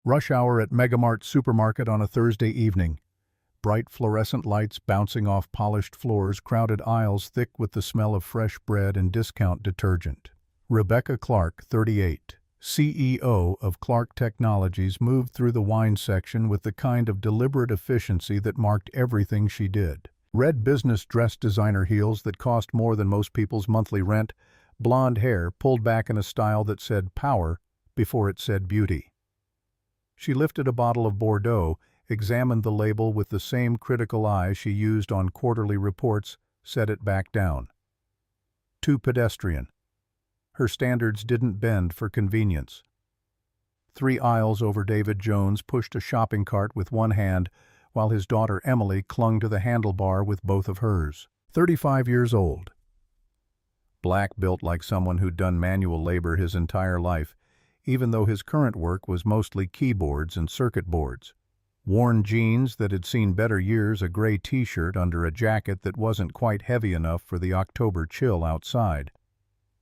Rush hour at Megamart supermarket on a Thursday evening. Bright fluorescent lights bouncing off polished floors, crowded aisles thick with the smell of fresh bread and discount detergent. Rebecca Clark, 38, CEO of Clark Technologies, moved through the wine section with the kind of deliberate efficiency that marked everything she did. Red business dress designer heels that cost more than most people's monthly rent, blonde hair pulled back in a style that said power before it said beauty. She lifted a bottle of Bordeaux, examined the label with the same critical eye she used on quarterly reports, set it back down. Too pedestrian. Her standards didn't bend for convenience. 3 aisles over, David Jones pushed a shopping cart with one hand, while his daughter Emily clung to the handlebar with both of hers. 35 years old. Black, built like someone who'd done manual labor his entire life, even though his current work was mostly keyboards and circuit boards. Worn jeans that had seen better years, a gray t-shirt under a jacket that wasn't quite heavy enough for the October chill outside.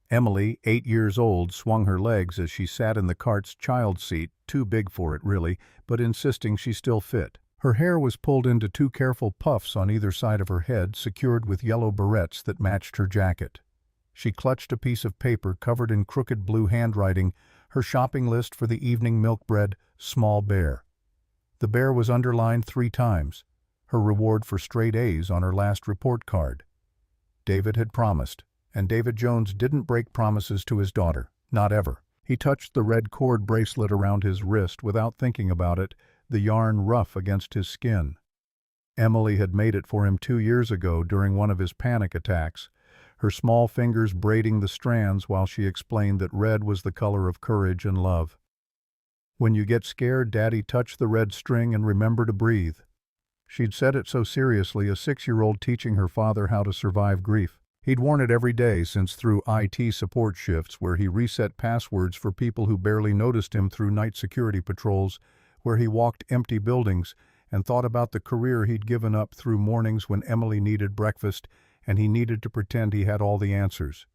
Emily, 8 years old, swung her legs as she sat in the cart's child seat, too big for it really, but insisting she still fit. Her hair was pulled into 2 careful puffs on either side of her head, secured with yellow barrettes that matched her jacket. She clutched a piece of paper covered in crooked blue handwriting, her shopping list for the evening: milk bread, small bear. The bear was underlined 3 times, her reward for straight A's on her last report card. David had promised, and David Jones didn't break promises to his daughter, not ever. He touched the red cord bracelet around his wrist without thinking about it, the yarn rough against his skin. Emily had made it for him 2 years ago during one of his panic attacks, her small fingers braiding the strands while she explained that red was the color of courage and love. "When you get scared, Daddy, touch the red string and remember to breathe." She'd said it so seriously, a 6-year-old teaching her father how to survive grief. He'd worn it every day since through IT support shifts where he reset passwords for people who barely noticed him, through night security patrols where he walked empty buildings and thought about the career he'd given up, through mornings when Emily needed breakfast and he needed to pretend he had all the answers.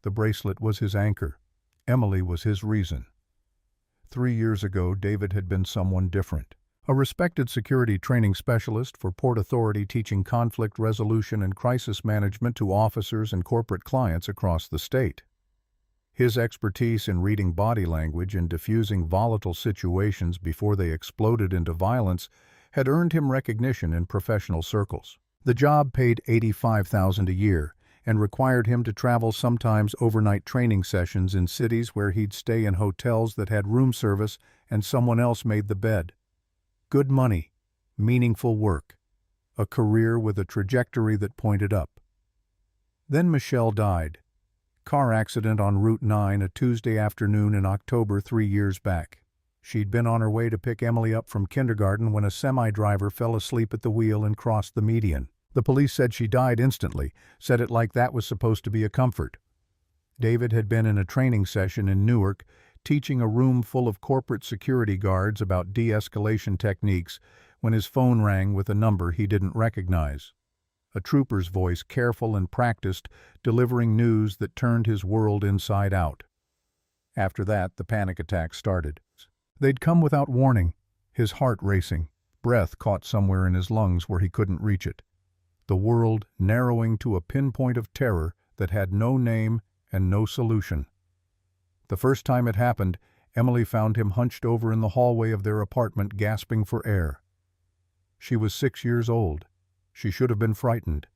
The bracelet was his anchor. Emily was his reason. 3 years ago, David had been someone different. A respected security training specialist for Port Authority, teaching conflict resolution and crisis management to officers and corporate clients across the state. His expertise in reading body language and diffusing volatile situations before they exploded into violence had earned him recognition in professional circles. The job paid $85,000 a year and required him to travel, sometimes overnight training sessions in cities where he'd stay in hotels that had room service and someone else made the bed. Good money, meaningful work, a career with a trajectory that pointed up. Then Michelle died. Car accident on Route 9 a Tuesday afternoon in October 3 years back. She'd been on her way to pick Emily up from kindergarten when a semi-driver fell asleep at the wheel and crossed the median. The police said she died instantly, said it like that was supposed to be a comfort. David had been in a training session in Newark, teaching a room full of corporate security guards about de-escalation techniques, when his phone rang with a number he didn't recognize. A trooper's voice, careful and practiced, delivering news that turned his world inside out. After that, the panic attack started. They'd come without warning, his heart racing, breath caught somewhere in his lungs where he couldn't reach it. The world narrowing to a pinpoint of terror that had no name and no solution. The first time it happened, Emily found him hunched over in the hallway of their apartment, gasping for air. She was 6 years old. She should have been frightened.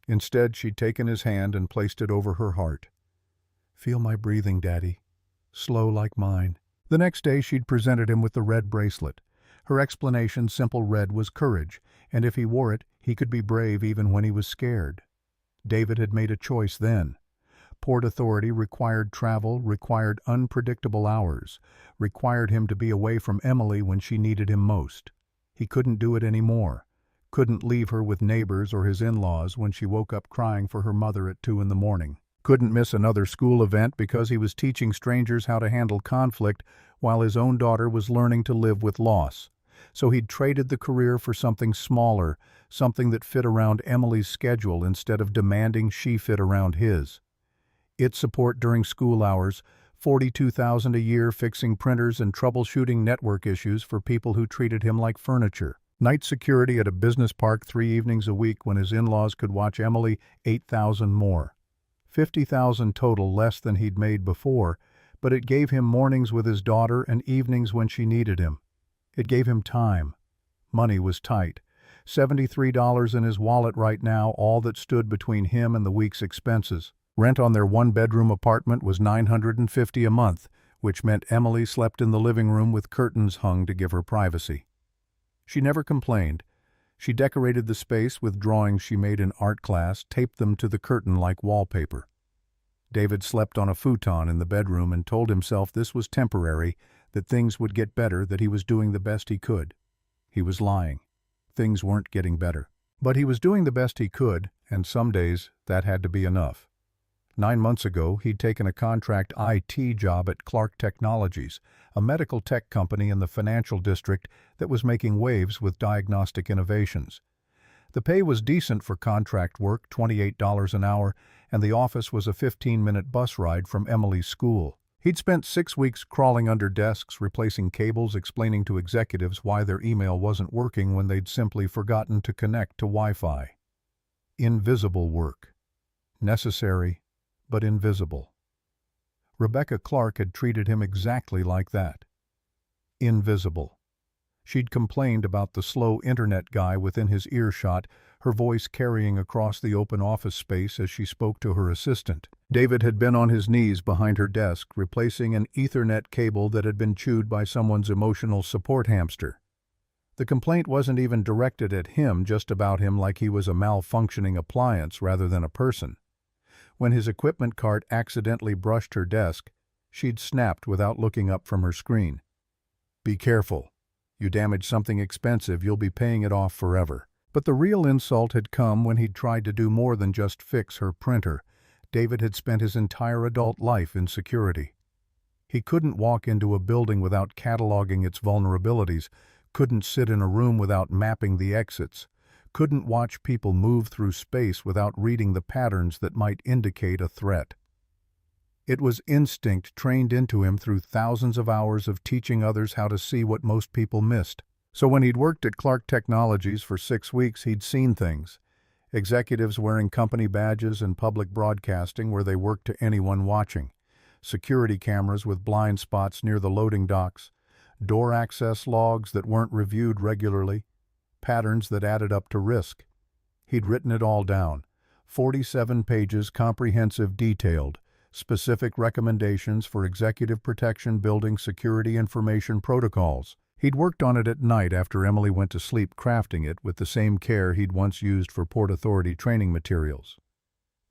Instead, she'd taken his hand and placed it over her heart. "Feel my breathing, Daddy. Slow like mine." The next day, she'd presented him with the red bracelet. Her explanation, simple: red was courage, and if he wore it, he could be brave even when he was scared. David had made a choice then. Port Authority required travel, required unpredictable hours, required him to be away from Emily when she needed him most. He couldn't do it anymore. Couldn't leave her with neighbors or his in-laws when she woke up crying for her mother at 2 in the morning. Couldn't miss another school event because he was teaching strangers how to handle conflict while his own daughter was learning to live with loss. So he'd traded the career for something smaller, something that fit around Emily's schedule instead of demanding she fit around his. It support during school hours, $42,000 a year fixing printers and troubleshooting network issues for people who treated him like furniture. Night security at a business park 3 evenings a week when his in-laws could watch Emily, $8,000 more. $50,000 total, less than he'd made before, but it gave him mornings with his daughter and evenings when she needed him. It gave him time. Money was tight. $73 in his wallet right now, all that stood between him and the week's expenses. Rent on their one-bedroom apartment was $950 a month, which meant Emily slept in the living room with curtains hung to give her privacy. She never complained. She decorated the space with drawings she made in art class, taped them to the curtain like wallpaper. David slept on a futon in the bedroom and told himself this was temporary, that things would get better, that he was doing the best he could. He was lying. Things weren't getting better. But he was doing the best he could, and some days that had to be enough. 9 months ago, he'd taken a contract IT job at Clark Technologies, a medical tech company in the financial district that was making waves with diagnostic innovations. The pay was decent for contract work, $28 an hour, and the office was a 15-minute bus ride from Emily's school. He'd spent 6 weeks crawling under desks, replacing cables, explaining to executives why their email wasn't working when they'd simply forgotten to connect to Wi-Fi. Invisible work. Necessary, but invisible. Rebecca Clark had treated him exactly like that. Invisible. She'd complained about the slow internet guy within his earshot, her voice carrying across the open office space as she spoke to her assistant. David had been on his knees behind her desk, replacing an Ethernet cable that had been chewed by someone's emotional support hamster. The complaint wasn't even directed at him, just about him, like he was a malfunctioning appliance rather than a person. When his equipment cart accidentally brushed her desk, she'd snapped without looking up from her screen. "Be careful. You damage something expensive, you'll be paying it off forever." But the real insult had come when he'd tried to do more than just fix her printer. David had spent his entire adult life in security. He couldn't walk into a building without cataloging its vulnerabilities, couldn't sit in a room without mapping the exits, couldn't watch people move through space without reading the patterns that might indicate a threat. It was instinct trained into him through thousands of hours of teaching others how to see what most people missed. So when he'd worked at Clark Technologies for 6 weeks, he'd seen things. Executives wearing company badges and public broadcasting where they worked to anyone watching. Security cameras with blind spots near the loading docks. Door access logs that weren't reviewed regularly. Patterns that added up to risk. He'd written it all down. 47 pages, comprehensive, detailed. Specific recommendations for executive protection, building security information protocols. He'd worked on it at night after Emily went to sleep, crafting it with the same care he'd once used for Port Authority training materials.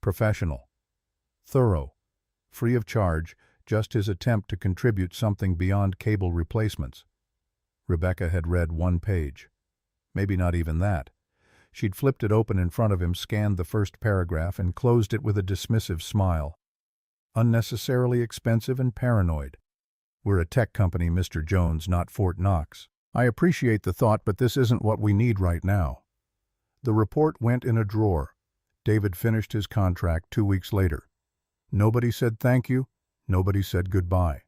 Professional. Thorough. Free of charge, just his attempt to contribute something beyond cable replacements. Rebecca had read 1 page. Maybe not even that. She'd flipped it open in front of him, scanned the first paragraph, and closed it with a dismissive smile. Unnecessarily expensive and paranoid. "We're a tech company, Mr. Jones, not Fort Knox. I appreciate the thought, but this isn't what we need right now." The report went in a drawer. David finished his contract 2 weeks later. Nobody said thank you. Nobody said goodbye.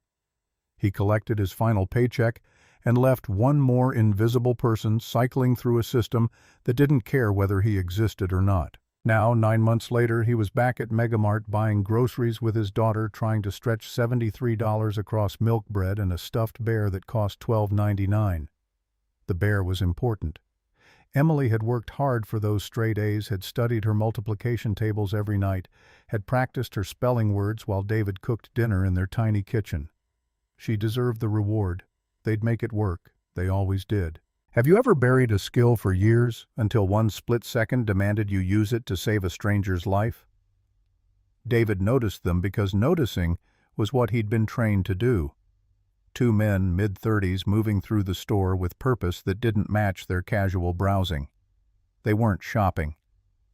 He collected his final paycheck and left one more invisible person cycling through a system that didn't care whether he existed or not. Now, 9 months later, he was back at Megamart buying groceries with his daughter, trying to stretch $73 across milk bread and a stuffed bear that cost $12.99. The bear was important. Emily had worked hard for those straight A's, had studied her multiplication tables every night, had practiced her spelling words while David cooked dinner in their tiny kitchen. She deserved the reward. They'd make it work. They always did. Have you ever buried a skill for years until one split second demanded you use it to save a stranger's life? David noticed them because noticing was what he'd been trained to do. 2 men, mid-30s, moving through the store with purpose that didn't match their casual browsing. They weren't shopping.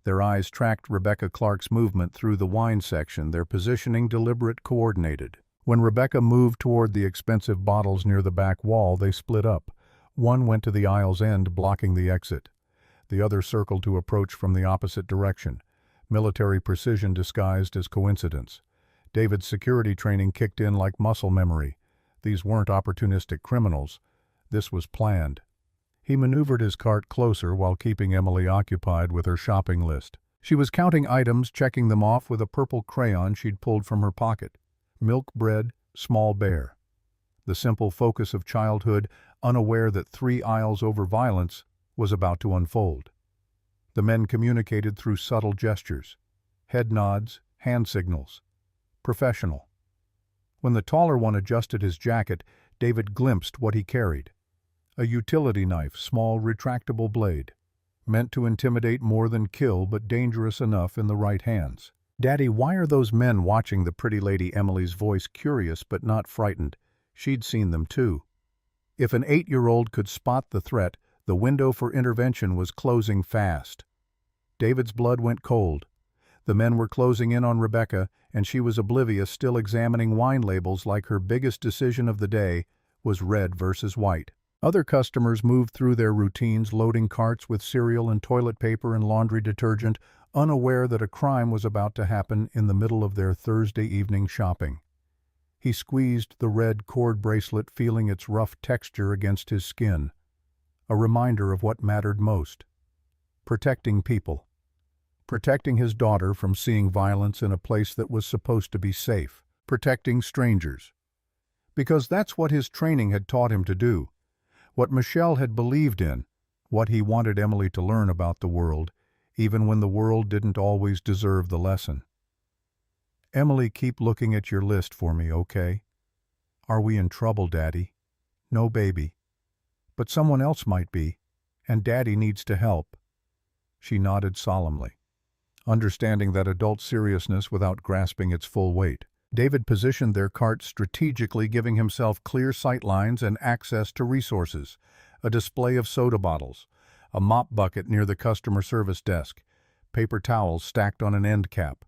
Their eyes tracked Rebecca Clark's movement through the wine section, their positioning deliberate, coordinated. When Rebecca moved toward the expensive bottles near the back wall, they split up. One went to the aisle's end, blocking the exit. The other circled to approach from the opposite direction. Military precision disguised as coincidence. David's security training kicked in like muscle memory. These weren't opportunistic criminals. This was planned. He maneuvered his cart closer while keeping Emily occupied with her shopping list. She was counting items, checking them off with a purple crayon she'd pulled from her pocket. Milk, bread, small bear. The simple focus of childhood, unaware that 3 aisles over violence, was about to unfold. The men communicated through subtle gestures. Head nods, hand signals. Professional. When the taller one adjusted his jacket, David glimpsed what he carried. A utility knife, small retractable blade. Meant to intimidate more than kill, but dangerous enough in the right hands. "Daddy, why are those men watching?" the pretty lady Emily's voice curious but not frightened. She'd seen them too. If an 8-year-old could spot the threat, the window for intervention was closing fast. David's blood went cold. The men were closing in on Rebecca, and she was oblivious, still examining wine labels like her biggest decision of the day was red versus white. Other customers moved through their routines, loading carts with cereal and toilet paper and laundry detergent, unaware that a crime was about to happen in the middle of their Thursday evening shopping. He squeezed the red cord bracelet, feeling its rough texture against his skin. A reminder of what mattered most. Protecting people. Protecting his daughter from seeing violence in a place that was supposed to be safe. Protecting strangers. Because that's what his training had taught him to do. What Michelle had believed in. What he wanted Emily to learn about the world, even when the world didn't always deserve the lesson. "Emily, keep looking at your list for me, okay? Are we in trouble, Daddy?" "No, baby. But someone else might be, and Daddy needs to help." She nodded solemnly, understanding that adult seriousness without grasping its full weight. David positioned their cart strategically, giving himself clear sight lines and access to resources. A display of soda bottles, a mop bucket near the customer service desk, paper towels stacked on an end cap.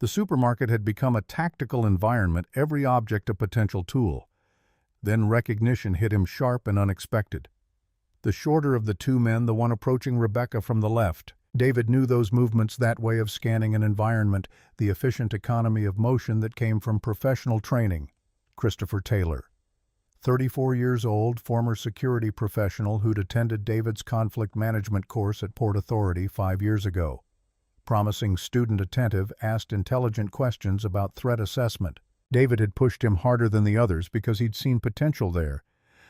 The supermarket had become a tactical environment, every object a potential tool. Then recognition hit him sharp and unexpected. The shorter of the 2 men, the one approaching Rebecca from the left. David knew those movements, that way of scanning an environment, the efficient economy of motion that came from professional training. Christopher Taylor. 34 years old, former security professional who'd attended David's conflict management course at Port Authority 5 years ago. Promising student, attentive, asked intelligent questions about threat assessment. David had pushed him harder than the others because he'd seen potential there.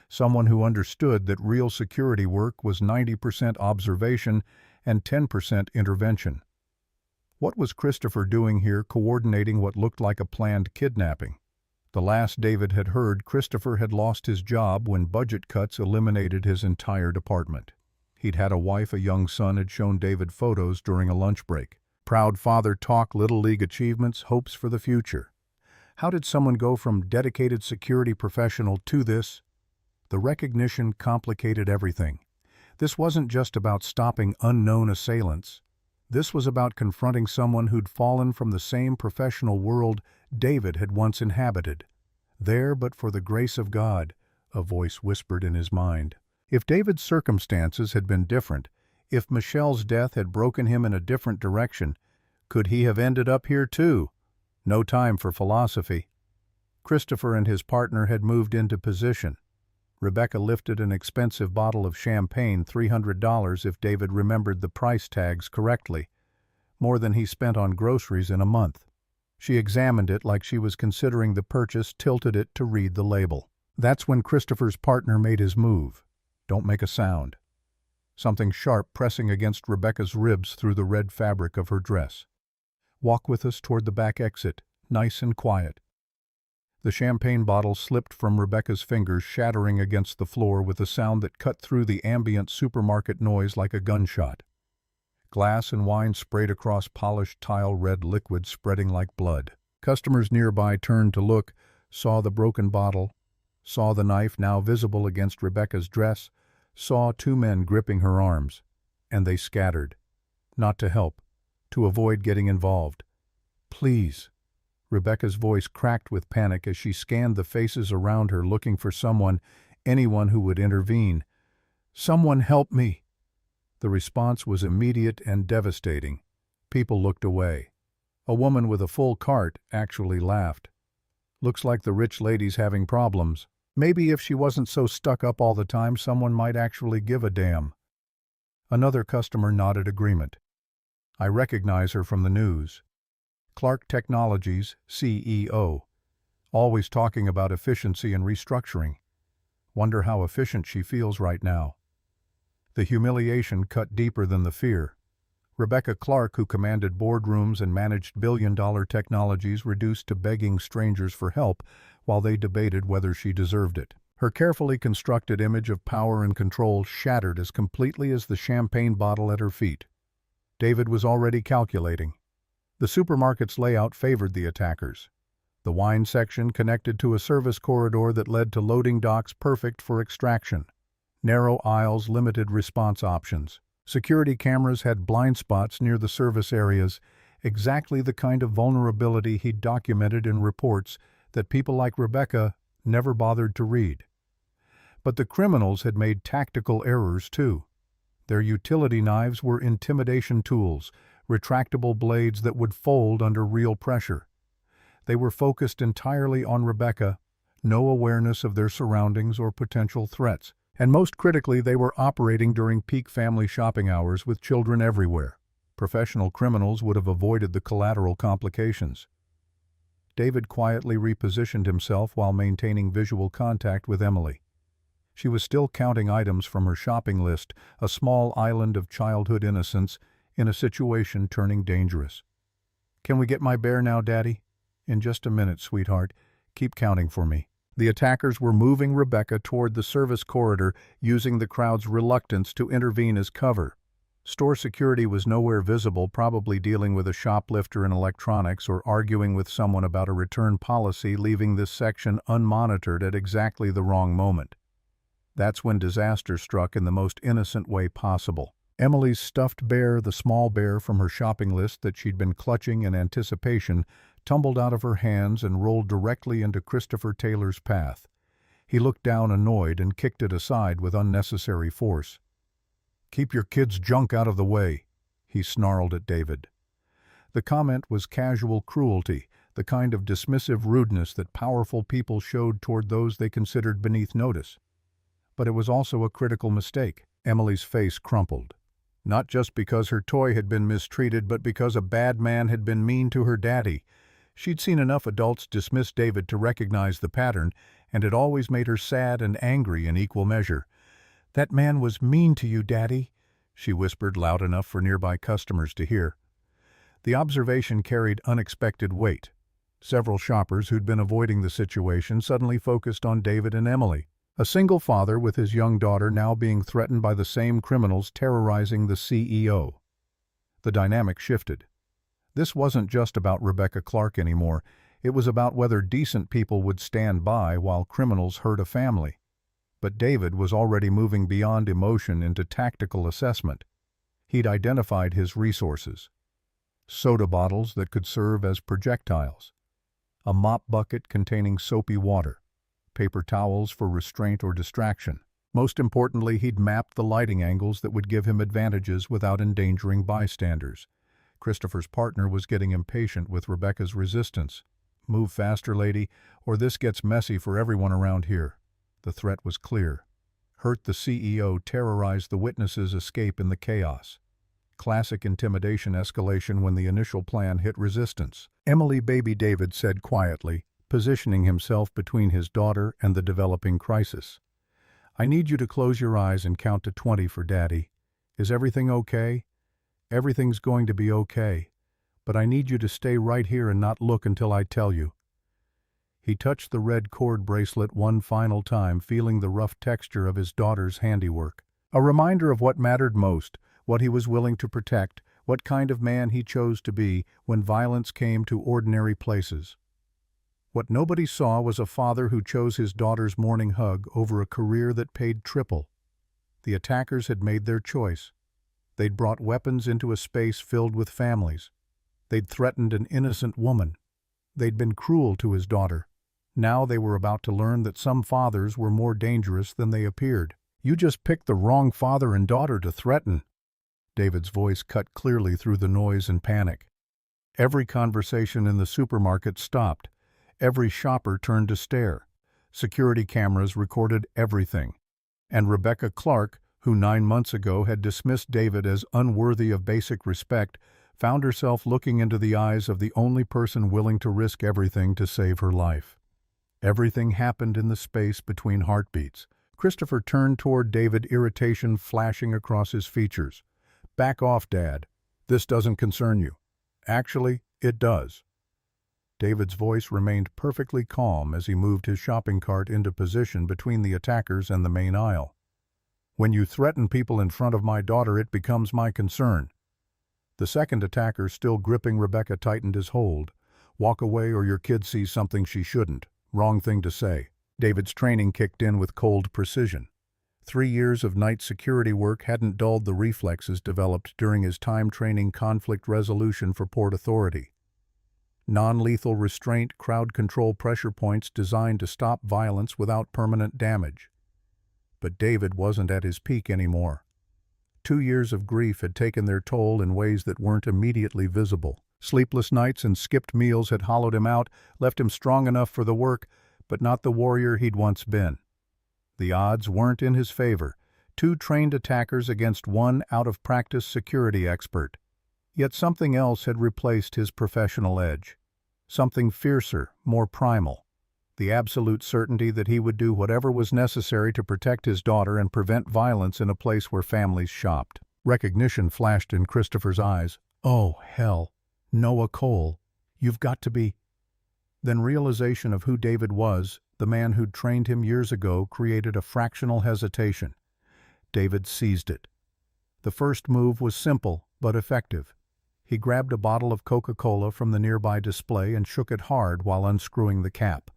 Someone who understood that real security work was 90% observation and 10% intervention. What was Christopher doing here, coordinating what looked like a planned kidnapping? The last David had heard, Christopher had lost his job when budget cuts eliminated his entire department. He'd had a wife, a young son, had shown David photos during a lunch break. Proud father talk, little league achievements, hopes for the future. How did someone go from dedicated security professional to this? The recognition complicated everything. This wasn't just about stopping unknown assailants. This was about confronting someone who'd fallen from the same professional world David had once inhabited. "There, but for the grace of God," a voice whispered in his mind. If David's circumstances had been different, if Michelle's death had broken him in a different direction, could he have ended up here too? No time for philosophy. Christopher and his partner had moved into position. Rebecca lifted an expensive bottle of champagne, $300 if David remembered the price tags correctly, more than he spent on groceries in a month. She examined it like she was considering the purchase, tilted it to read the label. That's when Christopher's partner made his move. "Don't make a sound." Something sharp pressing against Rebecca's ribs through the red fabric of her dress. "Walk with us toward the back exit, nice and quiet." The champagne bottle slipped from Rebecca's fingers, shattering against the floor with a sound that cut through the ambient supermarket noise like a gunshot. Glass and wine sprayed across polished tile, red liquid spreading like blood. Customers nearby turned to look, saw the broken bottle, saw the knife now visible against Rebecca's dress, saw 2 men gripping her arms, and they scattered. Not to help, to avoid getting involved. "Please." Rebecca's voice cracked with panic as she scanned the faces around her, looking for someone, anyone who would intervene. "Someone help me." The response was immediate and devastating. People looked away. A woman with a full cart actually laughed. Looks like the rich lady's having problems. Maybe if she wasn't so stuck up all the time, someone might actually give a damn. Another customer nodded agreement. I recognize her from the news. Clark Technologies, CEO. Always talking about efficiency and restructuring. Wonder how efficient she feels right now. The humiliation cut deeper than the fear. Rebecca Clark, who commanded boardrooms and managed billion-dollar technologies, reduced to begging strangers for help while they debated whether she deserved it. Her carefully constructed image of power and control shattered as completely as the champagne bottle at her feet. David was already calculating. The supermarket's layout favored the attackers. The wine section connected to a service corridor that led to loading docks perfect for extraction. Narrow aisles limited response options. Security cameras had blind spots near the service areas, exactly the kind of vulnerability he'd documented in reports that people like Rebecca never bothered to read. But the criminals had made tactical errors too. Their utility knives were intimidation tools, retractable blades that would fold under real pressure. They were focused entirely on Rebecca, no awareness of their surroundings or potential threats. And most critically, they were operating during peak family shopping hours with children everywhere. Professional criminals would have avoided the collateral complications. David quietly repositioned himself while maintaining visual contact with Emily. She was still counting items from her shopping list, a small island of childhood innocence in a situation turning dangerous. "Can we get my bear now, Daddy?" "In just a minute, sweetheart. Keep counting for me." The attackers were moving Rebecca toward the service corridor, using the crowd's reluctance to intervene as cover. Store security was nowhere visible, probably dealing with a shoplifter in electronics or arguing with someone about a return policy, leaving this section unmonitored at exactly the wrong moment. That's when disaster struck in the most innocent way possible. Emily's stuffed bear, the small bear from her shopping list that she'd been clutching in anticipation, tumbled out of her hands and rolled directly into Christopher Taylor's path. He looked down annoyed and kicked it aside with unnecessary force. "Keep your kid's junk out of the way," he snarled at David. The comment was casual cruelty, the kind of dismissive rudeness that powerful people showed toward those they considered beneath notice. But it was also a critical mistake. Emily's face crumpled. Not just because her toy had been mistreated, but because a bad man had been mean to her daddy. She'd seen enough adults dismiss David to recognize the pattern, and it always made her sad and angry in equal measure. "That man was mean to you, Daddy," she whispered loud enough for nearby customers to hear. The observation carried unexpected weight. Several shoppers who'd been avoiding the situation suddenly focused on David and Emily. A single father with his young daughter now being threatened by the same criminals terrorizing the CEO. The dynamic shifted. This wasn't just about Rebecca Clark anymore. It was about whether decent people would stand by while criminals hurt a family. But David was already moving beyond emotion into tactical assessment. He'd identified his resources. Soda bottles that could serve as projectiles. A mop bucket containing soapy water. Paper towels for restraint or distraction. Most importantly, he'd mapped the lighting angles that would give him advantages without endangering bystanders. Christopher's partner was getting impatient with Rebecca's resistance. "Move faster, lady, or this gets messy for everyone around here." The threat was clear. Hurt the CEO, terrorize the witnesses, escape in the chaos. Classic intimidation escalation when the initial plan hit resistance. "Emily, baby," David said quietly, positioning himself between his daughter and the developing crisis. "I need you to close your eyes and count to 20 for Daddy. Is everything okay? Everything's going to be okay. But I need you to stay right here and not look until I tell you." He touched the red cord bracelet one final time, feeling the rough texture of his daughter's handiwork. A reminder of what mattered most, what he was willing to protect, what kind of man he chose to be when violence came to ordinary places. What nobody saw was a father who chose his daughter's morning hug over a career that paid triple. The attackers had made their choice. They'd brought weapons into a space filled with families. They'd threatened an innocent woman. They'd been cruel to his daughter. Now they were about to learn that some fathers were more dangerous than they appeared. "You just picked the wrong father and daughter to threaten." David's voice cut clearly through the noise and panic. Every conversation in the supermarket stopped. Every shopper turned to stare. Security cameras recorded everything. And Rebecca Clark, who 9 months ago had dismissed David as unworthy of basic respect, found herself looking into the eyes of the only person willing to risk everything to save her life. Everything happened in the space between heartbeats. Christopher turned toward David, irritation flashing across his features. "Back off, Dad. This doesn't concern you." "Actually, it does." David's voice remained perfectly calm as he moved his shopping cart into position between the attackers and the main aisle. "When you threaten people in front of my daughter, it becomes my concern." The second attacker, still gripping Rebecca, tightened his hold. "Walk away or your kid sees something she shouldn't." "Wrong thing to say." David's training kicked in with cold precision. 3 years of night security work hadn't dulled the reflexes developed during his time training conflict resolution for Port Authority. Non-lethal restraint, crowd control pressure points designed to stop violence without permanent damage. But David wasn't at his peak anymore. 2 years of grief had taken their toll in ways that weren't immediately visible. Sleepless nights and skipped meals had hollowed him out, left him strong enough for the work, but not the warrior he'd once been. The odds weren't in his favor. 2 trained attackers against 1 out-of-practice security expert. Yet something else had replaced his professional edge. Something fiercer, more primal. The absolute certainty that he would do whatever was necessary to protect his daughter and prevent violence in a place where families shopped. Recognition flashed in Christopher's eyes. "Oh, hell. Noah Cole. You've got to be—" Then realization of who David was, the man who'd trained him years ago, created a fractional hesitation. David seized it. The first move was simple but effective. He grabbed a bottle of Coca-Cola from the nearby display and shook it hard while unscrewing the cap.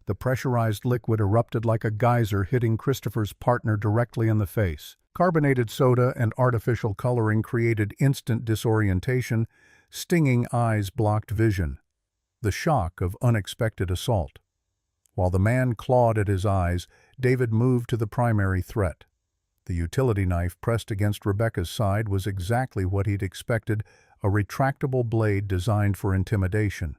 The pressurized liquid erupted like a geyser, hitting Christopher's partner directly in the face. Carbonated soda and artificial coloring created instant disorientation. Stinging eyes blocked vision. The shock of unexpected assault. While the man clawed at his eyes, David moved to the primary threat. The utility knife pressed against Rebecca's side was exactly what he'd expected, a retractable blade designed for intimidation.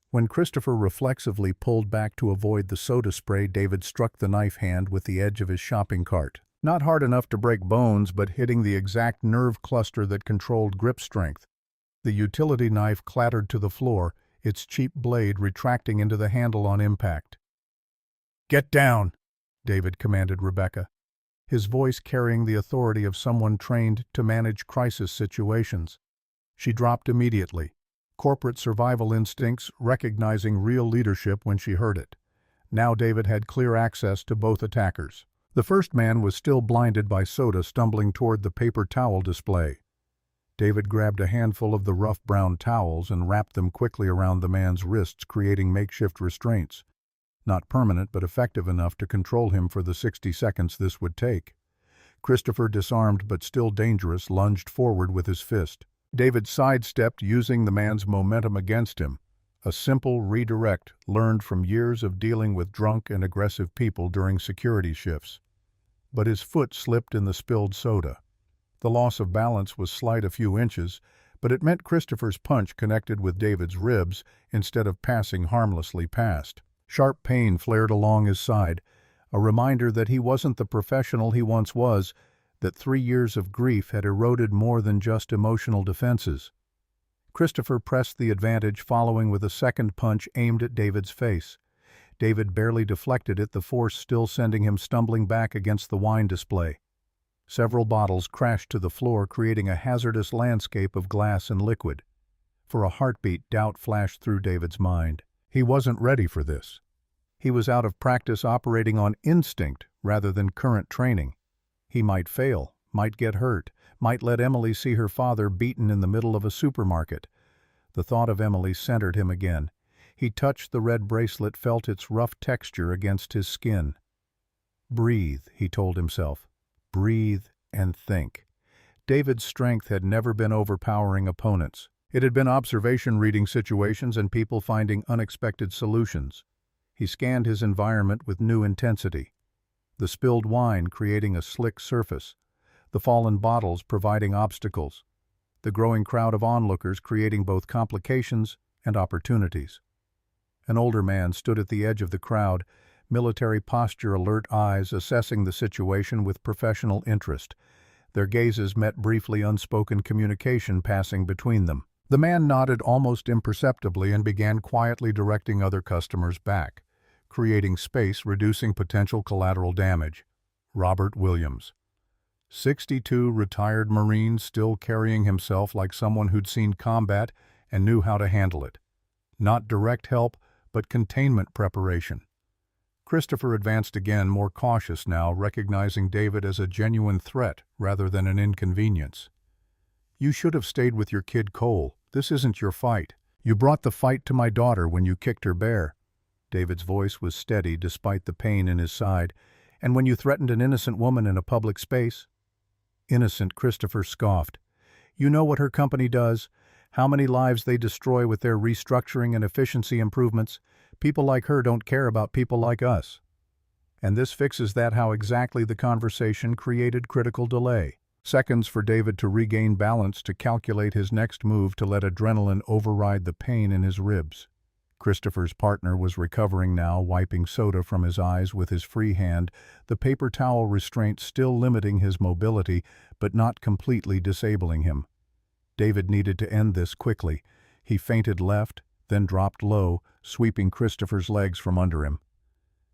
When Christopher reflexively pulled back to avoid the soda spray, David struck the knife hand with the edge of his shopping cart. Not hard enough to break bones, but hitting the exact nerve cluster that controlled grip strength. The utility knife clattered to the floor, its cheap blade retracting into the handle on impact. "Get down," David commanded Rebecca, his voice carrying the authority of someone trained to manage crisis situations. She dropped immediately, corporate survival instincts recognizing real leadership when she heard it. Now David had clear access to both attackers. The first man was still blinded by soda, stumbling toward the paper towel display. David grabbed a handful of the rough brown towels and wrapped them quickly around the man's wrists, creating makeshift restraints. Not permanent, but effective enough to control him for the 60 seconds this would take. Christopher, disarmed but still dangerous, lunged forward with his fist. David sidestepped, using the man's momentum against him. A simple redirect learned from years of dealing with drunk and aggressive people during security shifts. But his foot slipped in the spilled soda. The loss of balance was slight, a few inches, but it meant Christopher's punch connected with David's ribs instead of passing harmlessly past. Sharp pain flared along his side, a reminder that he wasn't the professional he once was, that 3 years of grief had eroded more than just emotional defenses. Christopher pressed the advantage, following with a second punch aimed at David's face. David barely deflected it, the force still sending him stumbling back against the wine display. Several bottles crashed to the floor, creating a hazardous landscape of glass and liquid. For a heartbeat, doubt flashed through David's mind. He wasn't ready for this. He was out of practice, operating on instinct rather than current training. He might fail, might get hurt, might let Emily see her father beaten in the middle of a supermarket. The thought of Emily centered him again. He touched the red bracelet, felt its rough texture against his skin. "Breathe," he told himself. "Breathe and think." David's strength had never been overpowering opponents. It had been observation, reading situations, and people finding unexpected solutions. He scanned his environment with new intensity. The spilled wine creating a slick surface. The fallen bottles providing obstacles. the growing crowd of onlookers creating both complications and opportunities. An older man stood at the edge of the crowd, military posture, alert eyes assessing the situation with professional interest. Their gazes met briefly, unspoken communication passing between them. The man nodded almost imperceptibly and began quietly directing other customers back, creating space, reducing potential collateral damage. Robert Williams, 62, retired Marine, still carrying himself like someone who'd seen combat and knew how to handle it. Not direct help, but containment preparation. Christopher advanced again, more cautious now, recognizing David as a genuine threat rather than an inconvenience. "You should have stayed with your kid, Cole. This isn't your fight. You brought the fight to my daughter when you kicked her bare." David's voice was steady despite the pain in his side. "And when you threatened an innocent woman in a public space?" "Innocent," Christopher scoffed. "You know what her company does, how many lives they destroy with their restructuring and efficiency improvements. People like her don't care about people like us." And this fixes that. How exactly? The conversation created critical delay. Seconds for David to regain balance, to calculate his next move, to let adrenaline override the pain in his ribs. Christopher's partner was recovering now, wiping soda from his eyes with his free hand, the paper towel restraint still limiting his mobility, but not completely disabling him. David needed to end this quickly. He feinted left, then dropped low, sweeping Christopher's legs from under him.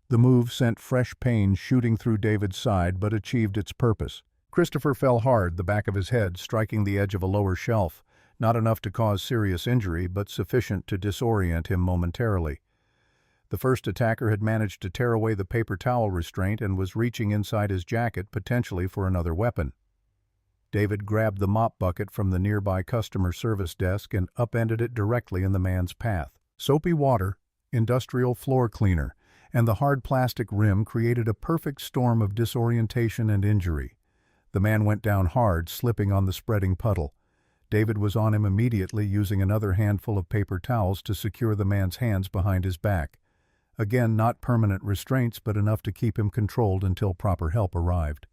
The move sent fresh pain shooting through David's side, but achieved its purpose. Christopher fell hard, the back of his head striking the edge of a lower shelf, not enough to cause serious injury, but sufficient to disorient him momentarily. The first attacker had managed to tear away the paper towel restraint and was reaching inside his jacket, potentially for another weapon. David grabbed the mop bucket from the nearby customer service desk and upended it directly in the man's path. Soapy water, industrial floor cleaner, and the hard plastic rim created a perfect storm of disorientation and injury. The man went down hard, slipping on the spreading puddle. David was on him immediately, using another handful of paper towels to secure the man's hands behind his back. Again, not permanent restraints, but enough to keep him controlled until proper help arrived.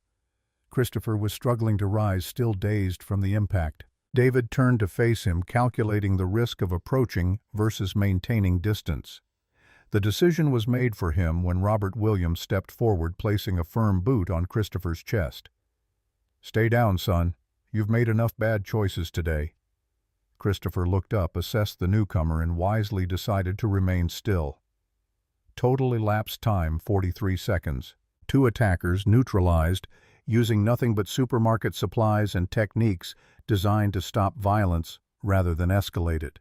Christopher was struggling to rise, still dazed from the impact. David turned to face him, calculating the risk of approaching versus maintaining distance. The decision was made for him when Robert Williams stepped forward, placing a firm boot on Christopher's chest. "Stay down, son. You've made enough bad choices today." Christopher looked up, assessed the newcomer, and wisely decided to remain still. Total elapsed time, 43 seconds. 2 attackers neutralized, using nothing but supermarket supplies and techniques designed to stop violence rather than escalate it.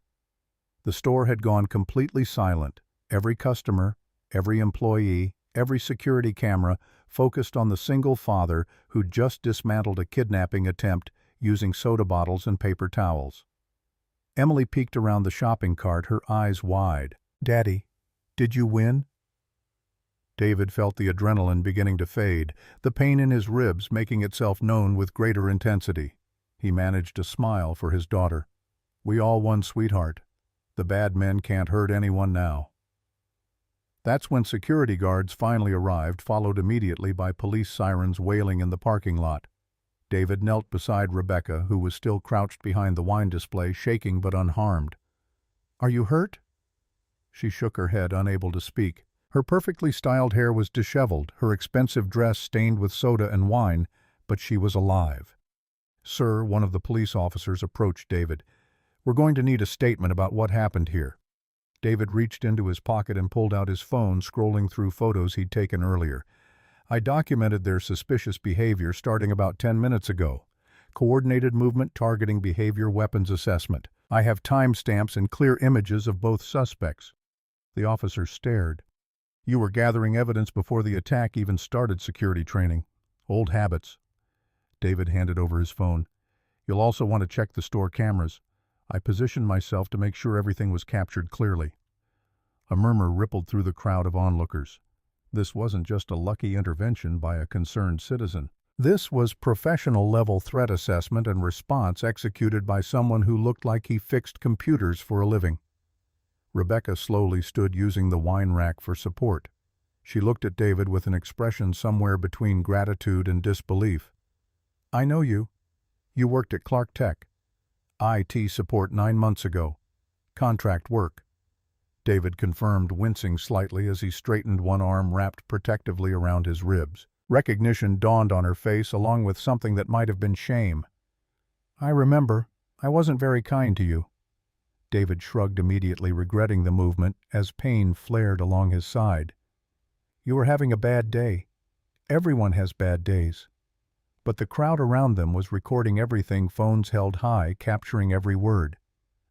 The store had gone completely silent. Every customer, every employee, every security camera focused on the single father who'd just dismantled a kidnapping attempt using soda bottles and paper towels. Emily peeked around the shopping cart, her eyes wide. "Daddy, did you win?" David felt the adrenaline beginning to fade, the pain in his ribs making itself known with greater intensity. He managed a smile for his daughter. "We all won, sweetheart. The bad men can't hurt anyone now." That's when security guards finally arrived, followed immediately by police sirens wailing in the parking lot. David knelt beside Rebecca, who was still crouched behind the wine display, shaking but unharmed. "Are you hurt?" She shook her head, unable to speak. Her perfectly styled hair was disheveled, her expensive dress stained with soda and wine, but she was alive. "Sir," one of the police officers approached David. "We're going to need a statement about what happened here." David reached into his pocket and pulled out his phone, scrolling through photos he'd taken earlier. "I documented their suspicious behavior starting about 10 minutes ago. Coordinated movement, targeting behavior, weapons assessment. I have timestamps and clear images of both suspects." The officer stared. "You were gathering evidence before the attack even started security training. Old habits." David handed over his phone. "You'll also want to check the store cameras. I positioned myself to make sure everything was captured clearly." A murmur rippled through the crowd of onlookers. This wasn't just a lucky intervention by a concerned citizen. This was professional-level threat assessment and response executed by someone who looked like he fixed computers for a living. Rebecca slowly stood, using the wine rack for support. She looked at David with an expression somewhere between gratitude and disbelief. "I know you. You worked at Clark Tech. IT support 9 months ago. Contract work. David confirmed, wincing slightly as he straightened one arm wrapped protectively around his ribs. Recognition dawned on her face along with something that might have been shame. I remember. I wasn't very kind to you. David shrugged immediately, regretting the movement as pain flared along his side. You were having a bad day. Everyone has bad days. But the crowd around them was recording everything, phones held high, capturing every word.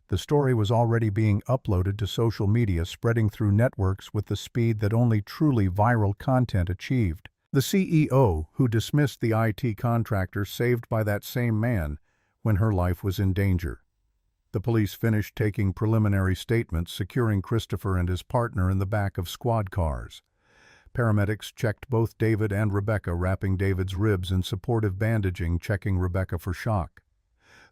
The story was already being uploaded to social media, spreading through networks with the speed that only truly viral content achieved. The CEO, who dismissed the IT contractor saved by that same man when her life was in danger. The police finished taking preliminary statements, securing Christopher and his partner in the back of squad cars. Paramedics checked both David and Rebecca, wrapping David's ribs in supportive bandaging, checking Rebecca for shock.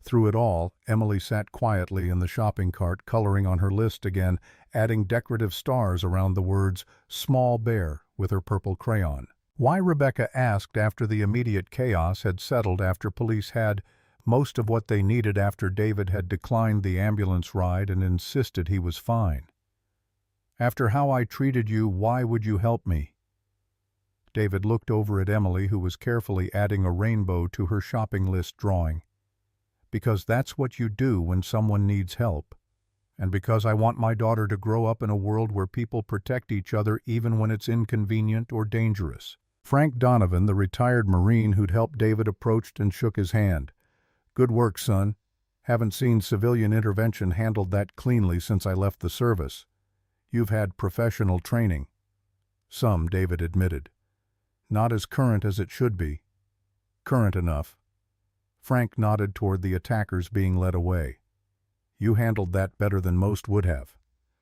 Through it all, Emily sat quietly in the shopping cart, coloring on her list again, adding decorative stars around the words "Small Bear" with her purple crayon. Why, Rebecca asked after the immediate chaos had settled, after police had most of what they needed, after David had declined the ambulance ride and insisted he was fine. After how I treated you, why would you help me? David looked over at Emily, who was carefully adding a rainbow to her shopping list drawing. Because that's what you do when someone needs help. And because I want my daughter to grow up in a world where people protect each other even when it's inconvenient or dangerous. Frank Donovan, the retired Marine who'd helped David, approached and shook his hand. Good work, son. Haven't seen civilian intervention handled that cleanly since I left the service. You've had professional training. Some, David admitted. Not as current as it should be. Current enough. Frank nodded toward the attackers being led away. You handled that better than most would have.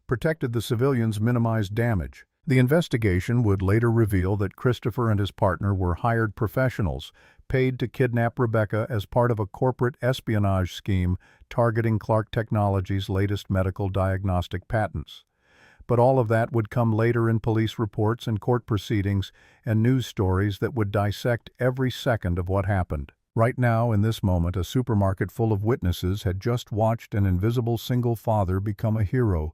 Protected the civilians, minimized damage. The investigation would later reveal that Christopher and his partner were hired professionals, paid to kidnap Rebecca as part of a corporate espionage scheme targeting Clark Technologies' latest medical diagnostic patents. But all of that would come later in police reports and court proceedings and news stories that would dissect every second of what happened. Right now, in this moment, a supermarket full of witnesses had just watched an invisible single father become a hero,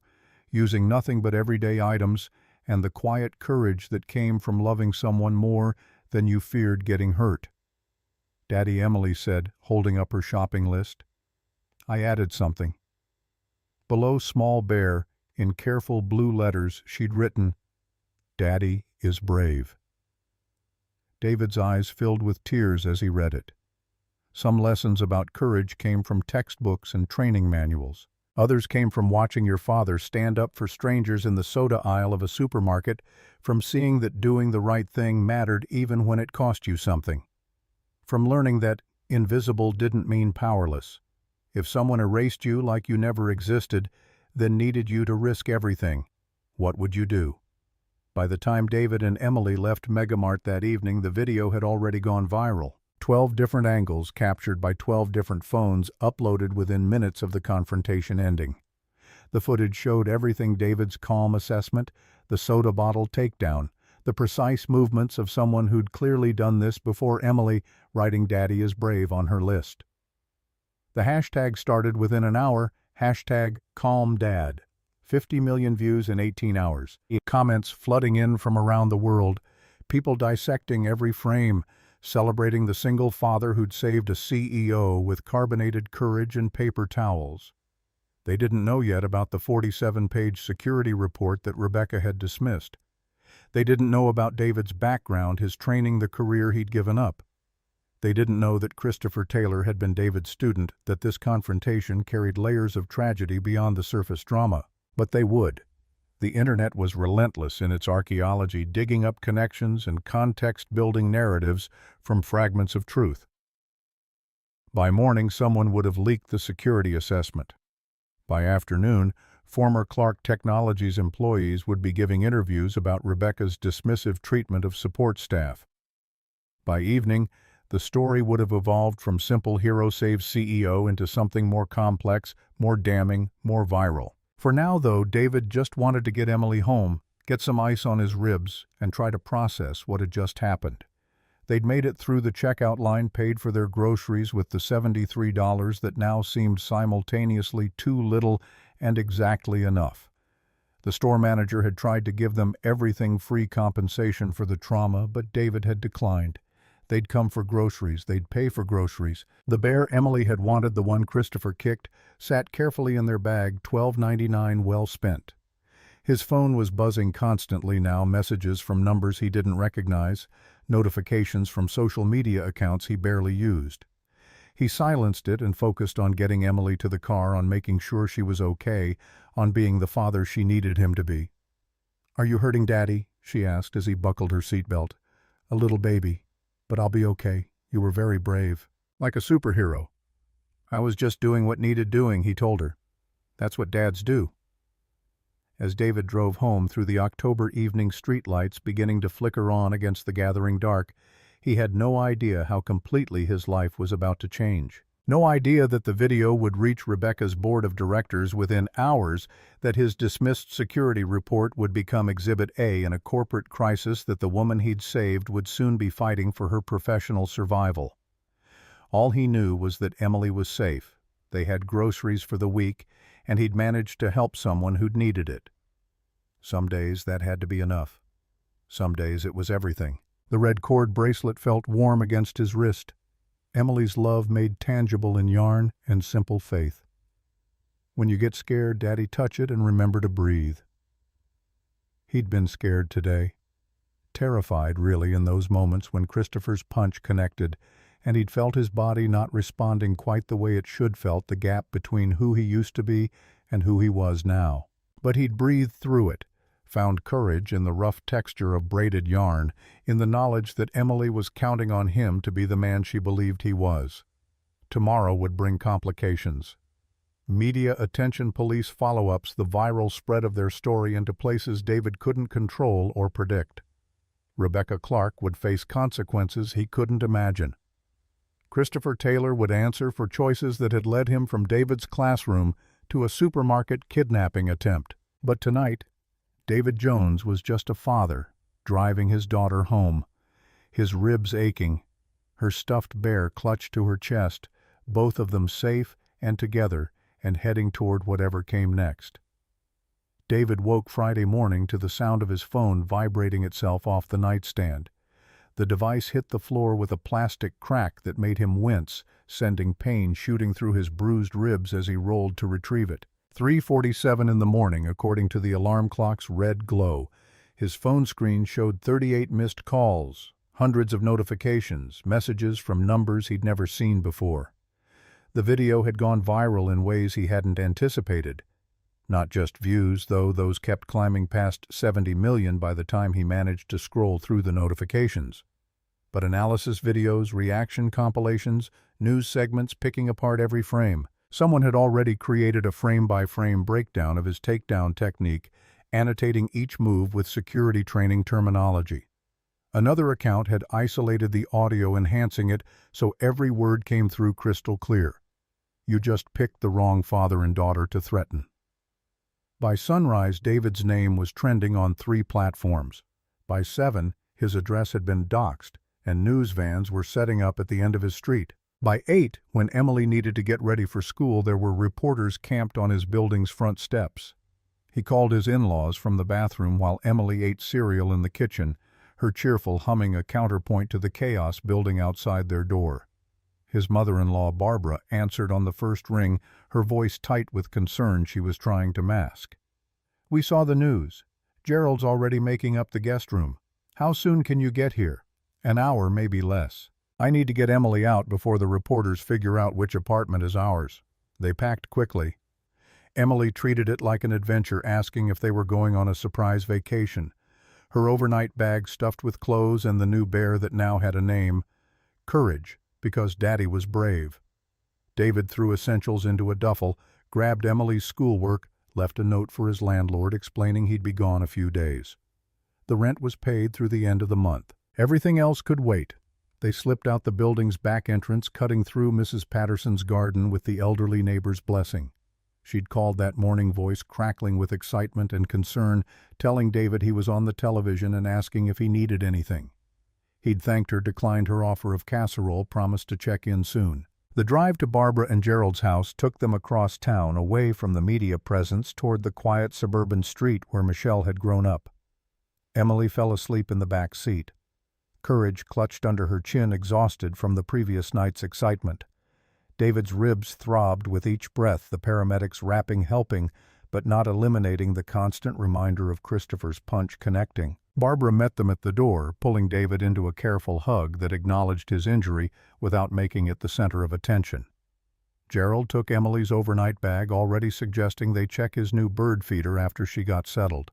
using nothing but everyday items and the quiet courage that came from loving someone more than you feared getting hurt. Daddy, Emily said, holding up her shopping list. I added something. Below Small Bear, in careful blue letters, she'd written, Daddy is brave. David's eyes filled with tears as he read it. Some lessons about courage came from textbooks and training manuals. Others came from watching your father stand up for strangers in the soda aisle of a supermarket, from seeing that doing the right thing mattered even when it cost you something. From learning that invisible didn't mean powerless. If someone erased you like you never existed, then needed you to risk everything, what would you do? By the time David and Emily left Megamart that evening, the video had already gone viral. 12 different angles captured by 12 different phones, uploaded within minutes of the confrontation ending. The footage showed everything: David's calm assessment, the soda bottle takedown, the precise movements of someone who'd clearly done this before, Emily writing Daddy is brave on her list. The hashtag started within an hour, #CalmDad. 50 million views in 18 hours. Comments flooding in from around the world, people dissecting every frame, celebrating the single father who'd saved a CEO with carbonated courage and paper towels. They didn't know yet about the 47-page security report that Rebecca had dismissed. They didn't know about David's background, his training, the career he'd given up. They didn't know that Christopher Taylor had been David's student, that this confrontation carried layers of tragedy beyond the surface drama. But they would. The internet was relentless in its archaeology, digging up connections and context-building narratives from fragments of truth. By morning, someone would have leaked the security assessment. By afternoon, former Clark Technologies employees would be giving interviews about Rebecca's dismissive treatment of support staff. By evening, the story would have evolved from simple hero saves CEO into something more complex, more damning, more viral. For now, though, David just wanted to get Emily home, get some ice on his ribs, and try to process what had just happened. They'd made it through the checkout line, paid for their groceries with the $73 that now seemed simultaneously too little and exactly enough. The store manager had tried to give them everything free compensation for the trauma, but David had declined. They'd come for groceries, they'd pay for groceries. The bear Emily had wanted, the one Christopher kicked, sat carefully in their bag, $12.99 well spent. His phone was buzzing constantly now, messages from numbers he didn't recognize, notifications from social media accounts he barely used. He silenced it and focused on getting Emily to the car, on making sure she was okay, on being the father she needed him to be. "Are you hurting, Daddy?" she asked as he buckled her seatbelt. "A little baby. But I'll be okay. You were very brave. Like a superhero." "I was just doing what needed doing," he told her. "That's what dads do." As David drove home through the October evening streetlights beginning to flicker on against the gathering dark, he had no idea how completely his life was about to change. No idea that the video would reach Rebecca's board of directors within hours, that his dismissed security report would become Exhibit A in a corporate crisis, that the woman he'd saved would soon be fighting for her professional survival. All he knew was that Emily was safe. They had groceries for the week, and he'd managed to help someone who'd needed it. Some days that had to be enough. Some days it was everything. The red cord bracelet felt warm against his wrist. Emily's love made tangible in yarn and simple faith. "When you get scared, Daddy, touch it and remember to breathe." He'd been scared today. Terrified, really, in those moments when Christopher's punch connected, and he'd felt his body not responding quite the way it should, felt the gap between who he used to be and who he was now. But he'd breathed through it, found courage in the rough texture of braided yarn, in the knowledge that Emily was counting on him to be the man she believed he was. Tomorrow would bring complications. Media attention, police follow-ups, the viral spread of their story into places David couldn't control or predict. Rebecca Clark would face consequences he couldn't imagine. Christopher Taylor would answer for choices that had led him from David's classroom to a supermarket kidnapping attempt. But tonight, David Jones was just a father, driving his daughter home, his ribs aching, her stuffed bear clutched to her chest, both of them safe and together and heading toward whatever came next. David woke Friday morning to the sound of his phone vibrating itself off the nightstand. The device hit the floor with a plastic crack that made him wince, sending pain shooting through his bruised ribs as he rolled to retrieve it. 3:47 in the morning, according to the alarm clock's red glow. His phone screen showed 38 missed calls, hundreds of notifications, messages from numbers he'd never seen before. The video had gone viral in ways he hadn't anticipated. Not just views, though, those kept climbing past 70 million by the time he managed to scroll through the notifications. But analysis videos, reaction compilations, news segments picking apart every frame. Someone had already created a frame-by-frame breakdown of his takedown technique, annotating each move with security training terminology. Another account had isolated the audio, enhancing it so every word came through crystal clear. "You just picked the wrong father and daughter to threaten." By sunrise, David's name was trending on 3 platforms. By 7, his address had been doxed, and news vans were setting up at the end of his street. By 8, when Emily needed to get ready for school, there were reporters camped on his building's front steps. He called his in-laws from the bathroom while Emily ate cereal in the kitchen, her cheerful humming a counterpoint to the chaos building outside their door. His mother-in-law, Barbara, answered on the first ring, her voice tight with concern she was trying to mask. "We saw the news. Gerald's already making up the guest room. How soon can you get here?" "An hour, maybe less. I need to get Emily out before the reporters figure out which apartment is ours." They packed quickly. Emily treated it like an adventure, asking if they were going on a surprise vacation. Her overnight bag stuffed with clothes and the new bear that now had a name. Courage, because Daddy was brave. David threw essentials into a duffel, grabbed Emily's schoolwork, left a note for his landlord explaining he'd be gone a few days. The rent was paid through the end of the month. Everything else could wait. They slipped out the building's back entrance, cutting through Mrs. Patterson's garden with the elderly neighbor's blessing. She'd called, that morning voice crackling with excitement and concern, telling David he was on the television and asking if he needed anything. He'd thanked her, declined her offer of casserole, promised to check in soon. The drive to Barbara and Gerald's house took them across town, away from the media presence, toward the quiet suburban street where Michelle had grown up. Emily fell asleep in the back seat. Courage clutched under her chin, exhausted from the previous night's excitement. David's ribs throbbed with each breath, the paramedics rapping, helping, but not eliminating the constant reminder of Christopher's punch connecting. Barbara met them at the door, pulling David into a careful hug that acknowledged his injury without making it the center of attention. Gerald took Emily's overnight bag, already suggesting they check his new bird feeder after she got settled.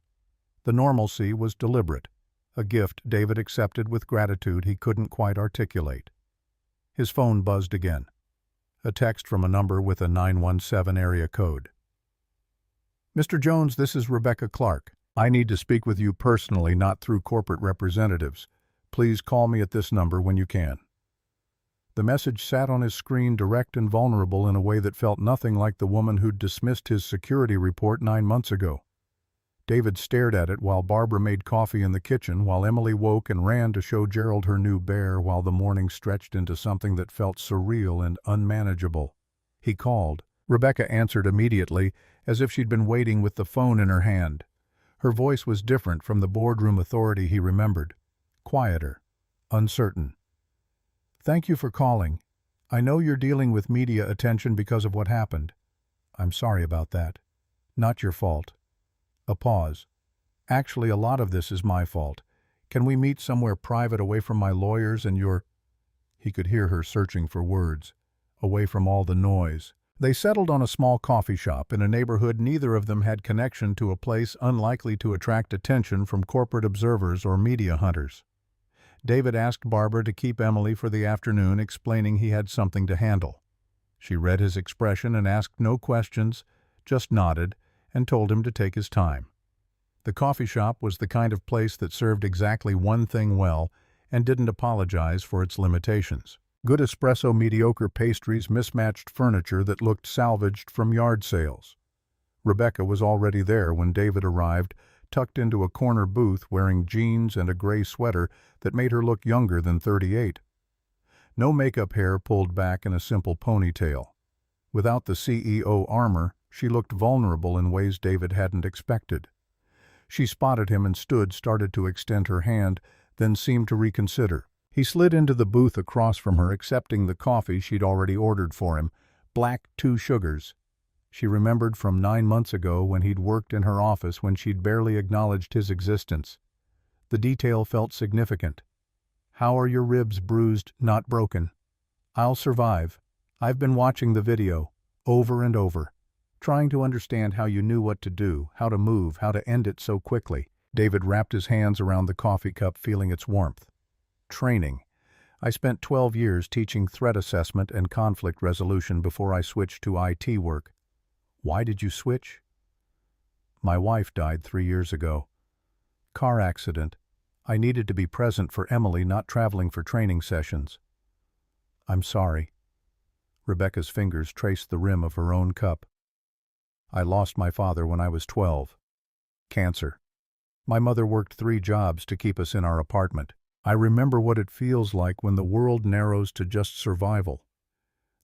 The normalcy was deliberate, a gift David accepted with gratitude he couldn't quite articulate. His phone buzzed again. A text from a number with a 917 area code. "Mr. Jones, this is Rebecca Clark. I need to speak with you personally, not through corporate representatives. Please call me at this number when you can." The message sat on his screen, direct and vulnerable in a way that felt nothing like the woman who'd dismissed his security report 9 months ago. David stared at it while Barbara made coffee in the kitchen, while Emily woke and ran to show Gerald her new bear, while the morning stretched into something that felt surreal and unmanageable. He called. Rebecca answered immediately, as if she'd been waiting with the phone in her hand. Her voice was different from the boardroom authority he remembered. Quieter. Uncertain. "Thank you for calling. I know you're dealing with media attention because of what happened. I'm sorry about that. Not your fault." A pause. "Actually, a lot of this is my fault. Can we meet somewhere private, away from my lawyers and your—" He could hear her searching for words. Away from all the noise. They settled on a small coffee shop in a neighborhood neither of them had connection to, a place unlikely to attract attention from corporate observers or media hunters. David asked Barbara to keep Emily for the afternoon, explaining he had something to handle. She read his expression and asked no questions, just nodded, and told him to take his time. The coffee shop was the kind of place that served exactly one thing well and didn't apologize for its limitations. Good espresso, mediocre pastries, mismatched furniture that looked salvaged from yard sales. Rebecca was already there when David arrived, tucked into a corner booth, wearing jeans and a gray sweater that made her look younger than 38. No makeup, hair pulled back in a simple ponytail. Without the CEO armor, she looked vulnerable in ways David hadn't expected. She spotted him and started to extend her hand, then seemed to reconsider. He slid into the booth across from her, accepting the coffee she'd already ordered for him, black, 2 sugars. She remembered from 9 months ago when he'd worked in her office, when she'd barely acknowledged his existence. The detail felt significant. "How are your ribs? Bruised, not broken." "I'll survive. I've been watching the video, over and over, trying to understand how you knew what to do, how to move, how to end it so quickly." David wrapped his hands around the coffee cup, feeling its warmth. "Training. I spent 12 years teaching threat assessment and conflict resolution before I switched to IT work." "Why did you switch?" "My wife died 3 years ago. Car accident. I needed to be present for Emily, not traveling for training sessions." "I'm sorry." Rebecca's fingers traced the rim of her own cup. "I lost my father when I was 12. Cancer. My mother worked 3 jobs to keep us in our apartment. I remember what it feels like when the world narrows to just survival."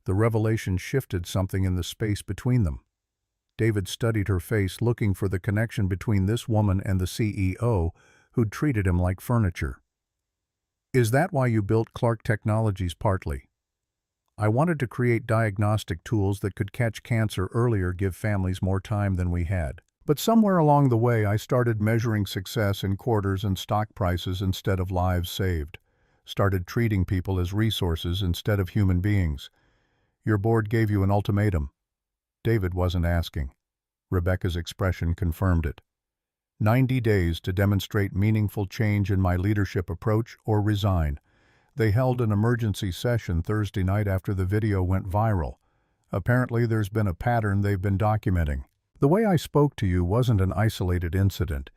The revelation shifted something in the space between them. David studied her face, looking for the connection between this woman and the CEO, who'd treated him like furniture. "Is that why you built Clark Technologies?" "Partly. I wanted to create diagnostic tools that could catch cancer earlier, give families more time than we had. But somewhere along the way, I started measuring success in quarters and stock prices instead of lives saved. Started treating people as resources instead of human beings. Your board gave you an ultimatum." David wasn't asking. Rebecca's expression confirmed it. 90 days to demonstrate meaningful change in my leadership approach or resign. They held an emergency session Thursday night after the video went viral. Apparently there's been a pattern they've been documenting. The way I spoke to you wasn't an isolated incident.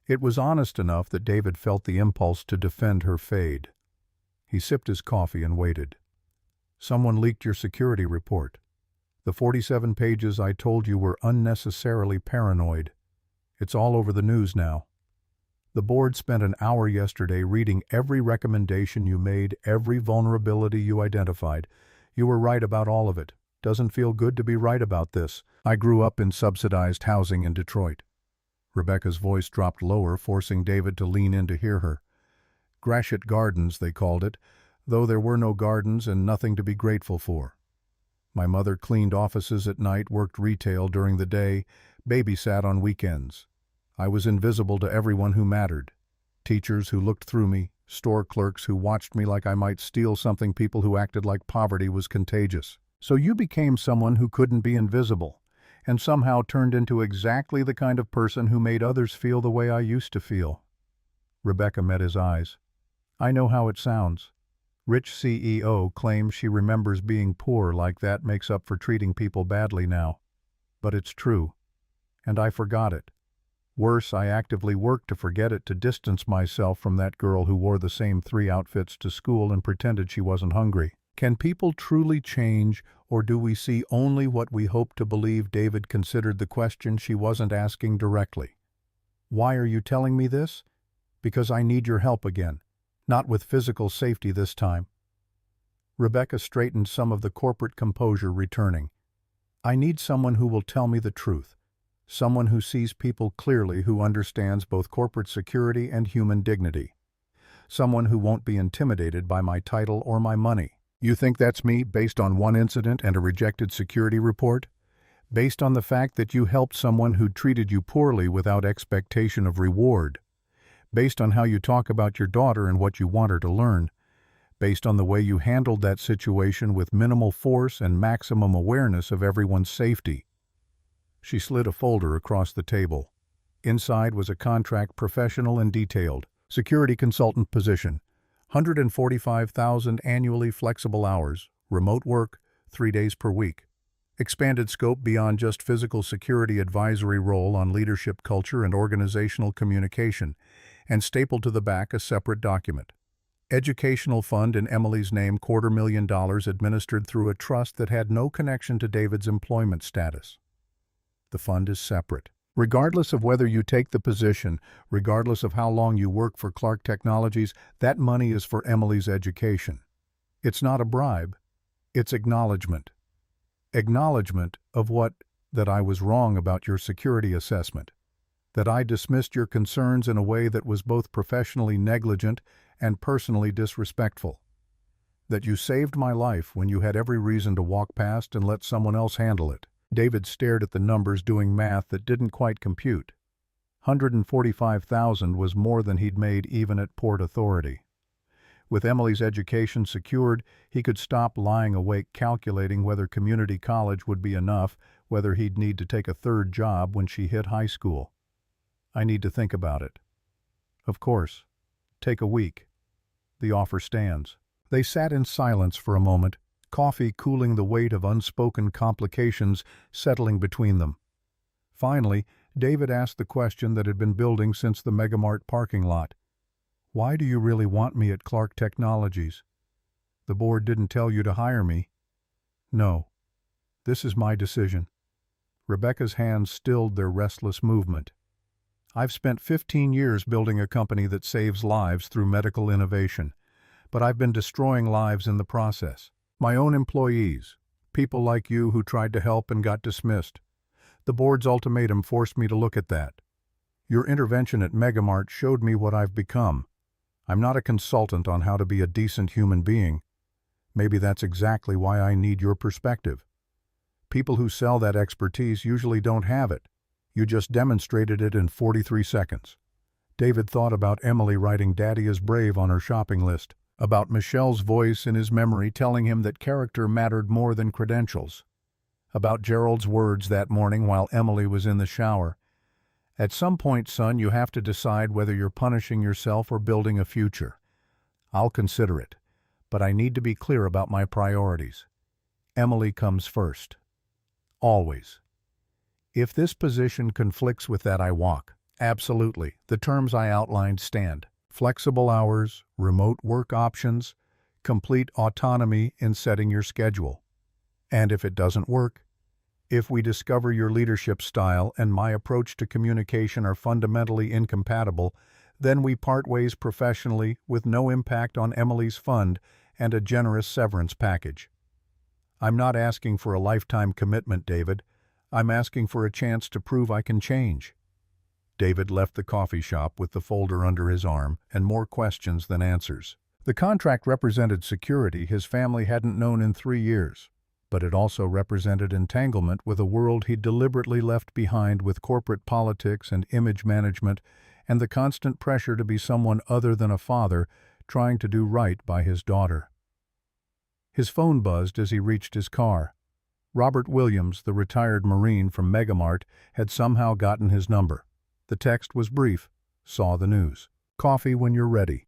It was honest enough that David felt the impulse to defend her fade. He sipped his coffee and waited. "Someone leaked your security report. The 47 pages I told you were unnecessarily paranoid. It's all over the news now." The board spent an hour yesterday reading every recommendation you made, every vulnerability you identified. You were right about all of it. Doesn't feel good to be right about this. I grew up in subsidized housing in Detroit. Rebecca's voice dropped lower, forcing David to lean in to hear her. Gratiot Gardens, they called it, though there were no gardens and nothing to be grateful for. My mother cleaned offices at night, worked retail during the day, babysat on weekends. I was invisible to everyone who mattered. Teachers who looked through me, store clerks who watched me like I might steal something, people who acted like poverty was contagious. So you became someone who couldn't be invisible, and somehow turned into exactly the kind of person who made others feel the way I used to feel. Rebecca met his eyes. I know how it sounds. Rich CEO claims she remembers being poor, like that makes up for treating people badly now. But it's true. And I forgot it. Worse, I actively worked to forget it, to distance myself from that girl who wore the same 3 outfits to school and pretended she wasn't hungry. Can people truly change, or do we see only what we hope to believe? David considered the question she wasn't asking directly. Why are you telling me this? Because I need your help again. Not with physical safety this time. Rebecca straightened, some of the corporate composure returning. I need someone who will tell me the truth. Someone who sees people clearly, who understands both corporate security and human dignity. Someone who won't be intimidated by my title or my money. You think that's me, based on one incident and a rejected security report? Based on the fact that you helped someone who treated you poorly without expectation of reward? Based on how you talk about your daughter and what you want her to learn? Based on the way you handled that situation with minimal force and maximum awareness of everyone's safety? She slid a folder across the table. Inside was a contract, professional and detailed. Security consultant position. 145,000 annually, flexible hours, remote work, 3 days per week. Expanded scope beyond just physical security, advisory role on leadership culture and organizational communication, and stapled to the back a separate document. Educational fund in Emily's name, $250,000 administered through a trust that had no connection to David's employment status. The fund is separate. Regardless of whether you take the position, regardless of how long you work for Clark Technologies, that money is for Emily's education. It's not a bribe. It's acknowledgement. Acknowledgement of what? That I was wrong about your security assessment. That I dismissed your concerns in a way that was both professionally negligent and personally disrespectful. That you saved my life when you had every reason to walk past and let someone else handle it. David stared at the numbers, doing math that didn't quite compute. 145,000 was more than he'd made even at Port Authority. With Emily's education secured, he could stop lying awake calculating whether community college would be enough, whether he'd need to take a third job when she hit high school. I need to think about it. Of course. Take a week. The offer stands. They sat in silence for a moment, coffee cooling, the weight of unspoken complications settling between them. Finally, David asked the question that had been building since the Megamart parking lot. Why do you really want me at Clark Technologies? The board didn't tell you to hire me. No. This is my decision. Rebecca's hands stilled their restless movement. I've spent 15 years building a company that saves lives through medical innovation, but I've been destroying lives in the process. My own employees, people like you who tried to help and got dismissed. The board's ultimatum forced me to look at that. Your intervention at Megamart showed me what I've become. I'm not a consultant on how to be a decent human being. Maybe that's exactly why I need your perspective. People who sell that expertise usually don't have it. You just demonstrated it in 43 seconds. David thought about Emily writing "Daddy is brave" on her shopping list, about Michelle's voice in his memory telling him that character mattered more than credentials, about Gerald's words that morning while Emily was in the shower. At some point, son, you have to decide whether you're punishing yourself or building a future. I'll consider it, but I need to be clear about my priorities. Emily comes first. Always. If this position conflicts with that, I walk. Absolutely. The terms I outlined stand. Flexible hours, remote work options, complete autonomy in setting your schedule. And if it doesn't work, if we discover your leadership style and my approach to communication are fundamentally incompatible, Then we part ways professionally with no impact on Emily's fund and a generous severance package. I'm not asking for a lifetime commitment, David. I'm asking for a chance to prove I can change. David left the coffee shop with the folder under his arm and more questions than answers. The contract represented security his family hadn't known in 3 years, but it also represented entanglement with a world he'd deliberately left behind with corporate politics and image management and the constant pressure to be someone other than a father trying to do right by his daughter. His phone buzzed as he reached his car. Robert Williams, the retired Marine from Megamart, had somehow gotten his number. The text was brief. Saw the news. Coffee when you're ready.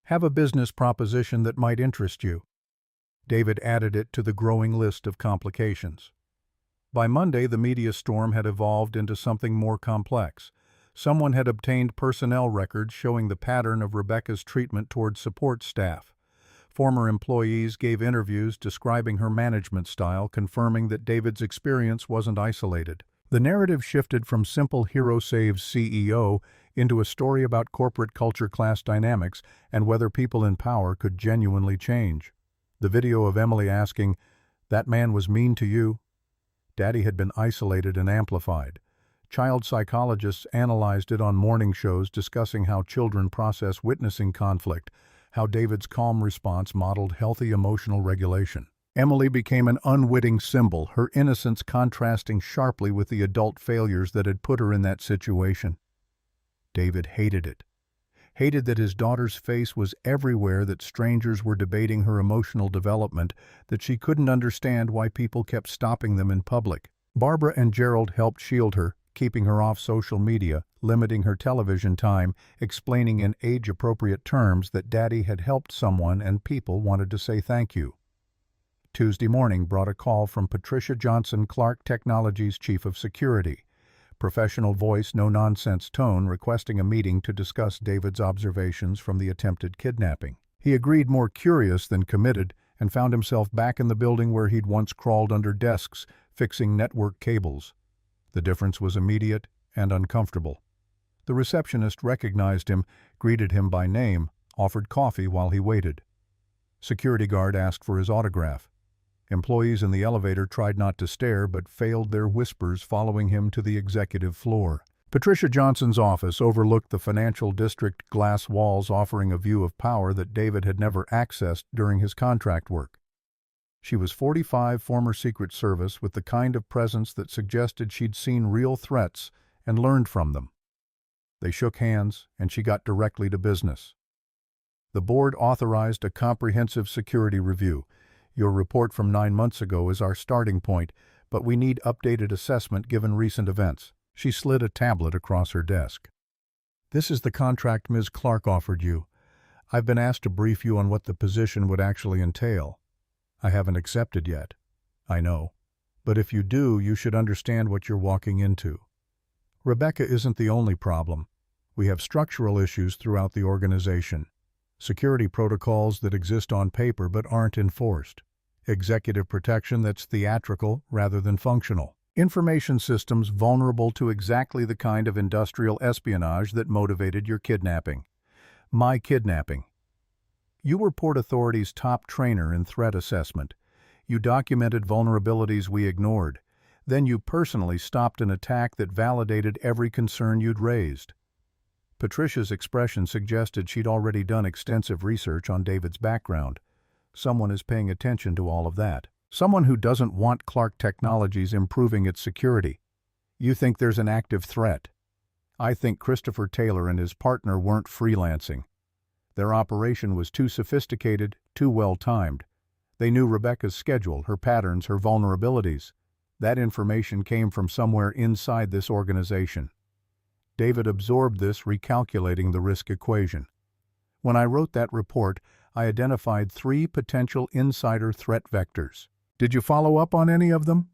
Have a business proposition that might interest you. David added it to the growing list of complications. By Monday, the media storm had evolved into something more complex. Someone had obtained personnel records showing the pattern of Rebecca's treatment toward support staff. Former employees gave interviews describing her management style, confirming that David's experience wasn't isolated. The narrative shifted from simple hero saves CEO into a story about corporate culture class dynamics and whether people in power could genuinely change. The video of Emily asking, "That man was mean to you?" Daddy had been isolated and amplified. Child psychologists analyzed it on morning shows discussing how children process witnessing conflict, how David's calm response modeled healthy emotional regulation. Emily became an unwitting symbol, her innocence contrasting sharply with the adult failures that had put her in that situation. David hated it. Hated that his daughter's face was everywhere, that strangers were debating her emotional development, that she couldn't understand why people kept stopping them in public. Barbara and Gerald helped shield her, keeping her off social media, limiting her television time, explaining in age-appropriate terms that Daddy had helped someone and people wanted to say thank you. Tuesday morning brought a call from Patricia Johnson, Clark Technologies Chief of Security. Professional voice, no-nonsense tone, requesting a meeting to discuss David's observations from the attempted kidnapping. He agreed, more curious than committed, and found himself back in the building where he'd once crawled under desks, fixing network cables. The difference was immediate and uncomfortable. The receptionist recognized him, greeted him by name, offered coffee while he waited. Security guard asked for his autograph. Employees in the elevator tried not to stare but failed their whispers, following him to the executive floor. Patricia Johnson's office overlooked the financial district, glass walls offering a view of power that David had never accessed during his contract work. She was 45, former Secret Service, with the kind of presence that suggested she'd seen real threats and learned from them. They shook hands, and she got directly to business. The board authorized a comprehensive security review. Your report from 9 months ago is our starting point, but we need updated assessment given recent events. She slid a tablet across her desk. This is the contract Ms. Clark offered you. I've been asked to brief you on what the position would actually entail. I haven't accepted yet. I know. But if you do, you should understand what you're walking into. Rebecca isn't the only problem. We have structural issues throughout the organization. Security protocols that exist on paper but aren't enforced. Executive protection that's theatrical rather than functional. Information systems vulnerable to exactly the kind of industrial espionage that motivated your kidnapping. My kidnapping. You were Port Authority's top trainer in threat assessment. You documented vulnerabilities we ignored. Then you personally stopped an attack that validated every concern you'd raised. Patricia's expression suggested she'd already done extensive research on David's background. Someone is paying attention to all of that. Someone who doesn't want Clark Technologies improving its security. You think there's an active threat. I think Christopher Taylor and his partner weren't freelancing. Their operation was too sophisticated, too well-timed. They knew Rebecca's schedule, her patterns, her vulnerabilities. That information came from somewhere inside this organization. David absorbed this, recalculating the risk equation. When I wrote that report, I identified 3 potential insider threat vectors. Did you follow up on any of them?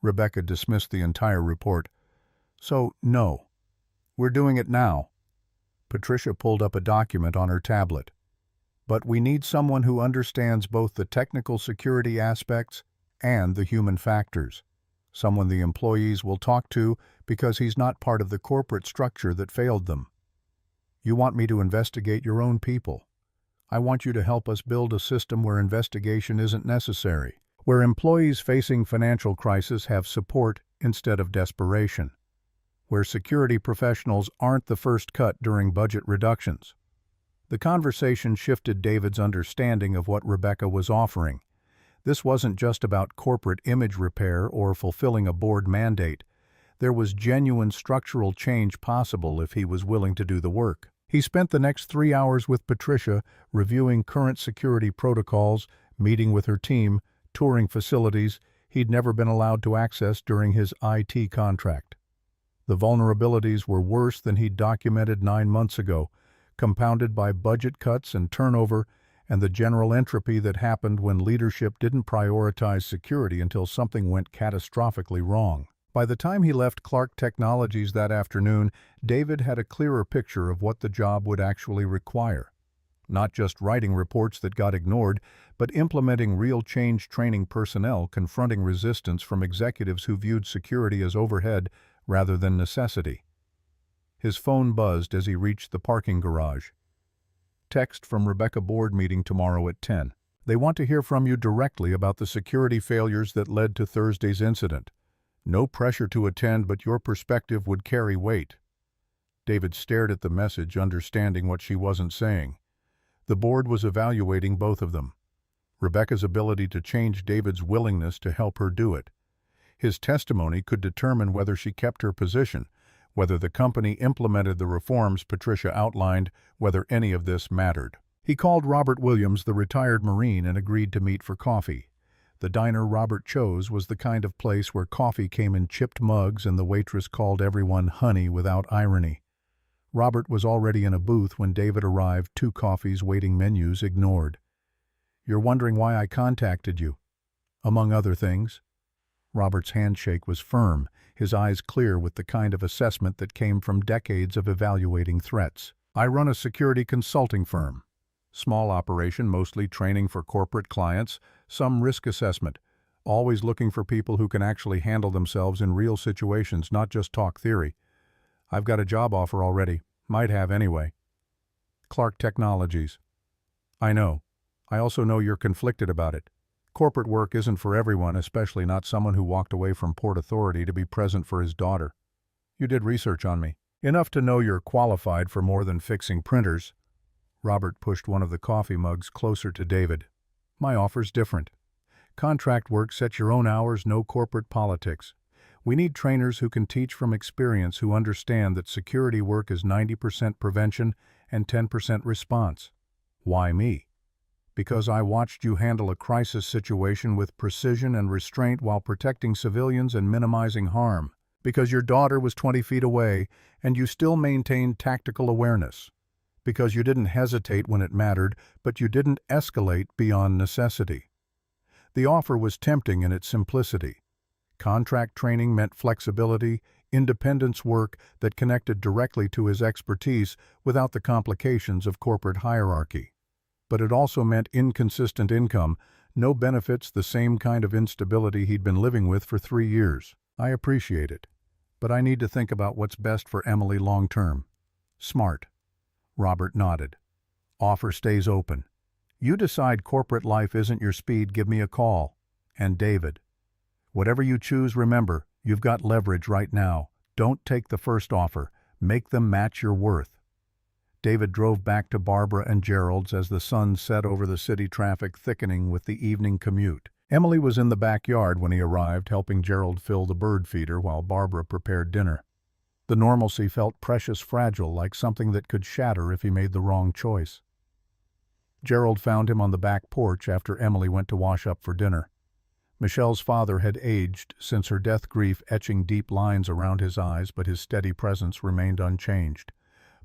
Rebecca dismissed the entire report. So, no. We're doing it now. Patricia pulled up a document on her tablet. But we need someone who understands both the technical security aspects and the human factors. Someone the employees will talk to because he's not part of the corporate structure that failed them. You want me to investigate your own people. I want you to help us build a system where investigation isn't necessary, where employees facing financial crisis have support instead of desperation, where security professionals aren't the first cut during budget reductions. The conversation shifted David's understanding of what Rebecca was offering. This wasn't just about corporate image repair or fulfilling a board mandate. There was genuine structural change possible if he was willing to do the work. He spent the next 3 hours with Patricia, reviewing current security protocols, meeting with her team, touring facilities he'd never been allowed to access during his IT contract. The vulnerabilities were worse than he'd documented 9 months ago, compounded by budget cuts and turnover and the general entropy that happened when leadership didn't prioritize security until something went catastrophically wrong. By the time he left Clark Technologies that afternoon, David had a clearer picture of what the job would actually require. Not just writing reports that got ignored, but implementing real change training personnel confronting resistance from executives who viewed security as overhead rather than necessity. His phone buzzed as he reached the parking garage. Text from Rebecca, board meeting tomorrow at 10. They want to hear from you directly about the security failures that led to Thursday's incident. No pressure to attend, but your perspective would carry weight. David stared at the message, understanding what she wasn't saying. The board was evaluating both of them. Rebecca's ability to change, David's willingness to help her do it. His testimony could determine whether she kept her position, whether the company implemented the reforms Patricia outlined, whether any of this mattered. He called Robert Williams, the retired Marine, and agreed to meet for coffee. The diner Robert chose was the kind of place where coffee came in chipped mugs and the waitress called everyone honey without irony. Robert was already in a booth when David arrived, 2 coffees waiting, menus ignored. You're wondering why I contacted you? Among other things. Robert's handshake was firm, his eyes clear with the kind of assessment that came from decades of evaluating threats. I run a security consulting firm. Small operation, mostly training for corporate clients, some risk assessment, always looking for people who can actually handle themselves in real situations, not just talk theory. I've got a job offer already, might have anyway. Clark Technologies. I know. I also know you're conflicted about it. Corporate work isn't for everyone, especially not someone who walked away from Port Authority to be present for his daughter. You did research on me. Enough to know you're qualified for more than fixing printers. Robert pushed one of the coffee mugs closer to David. My offer's different. Contract work, set your own hours, no corporate politics. We need trainers who can teach from experience, who understand that security work is 90% prevention and 10% response. Why me? Because I watched you handle a crisis situation with precision and restraint while protecting civilians and minimizing harm. Because your daughter was 20 feet away and you still maintained tactical awareness. Because you didn't hesitate when it mattered, but you didn't escalate beyond necessity. The offer was tempting in its simplicity. Contract training meant flexibility, independence work that connected directly to his expertise without the complications of corporate hierarchy. But it also meant inconsistent income, no benefits, the same kind of instability he'd been living with for 3 years. I appreciate it, but I need to think about what's best for Emily long term. Smart. Robert nodded. Offer stays open. You decide corporate life isn't your speed, give me a call. And David. Whatever you choose, remember, you've got leverage right now. Don't take the first offer. Make them match your worth. David drove back to Barbara and Gerald's as the sun set over the city, traffic thickening with the evening commute. Emily was in the backyard when he arrived, helping Gerald fill the bird feeder while Barbara prepared dinner. The normalcy felt precious fragile, like something that could shatter if he made the wrong choice. Gerald found him on the back porch after Emily went to wash up for dinner. Michelle's father had aged since her death, grief etching deep lines around his eyes, but his steady presence remained unchanged.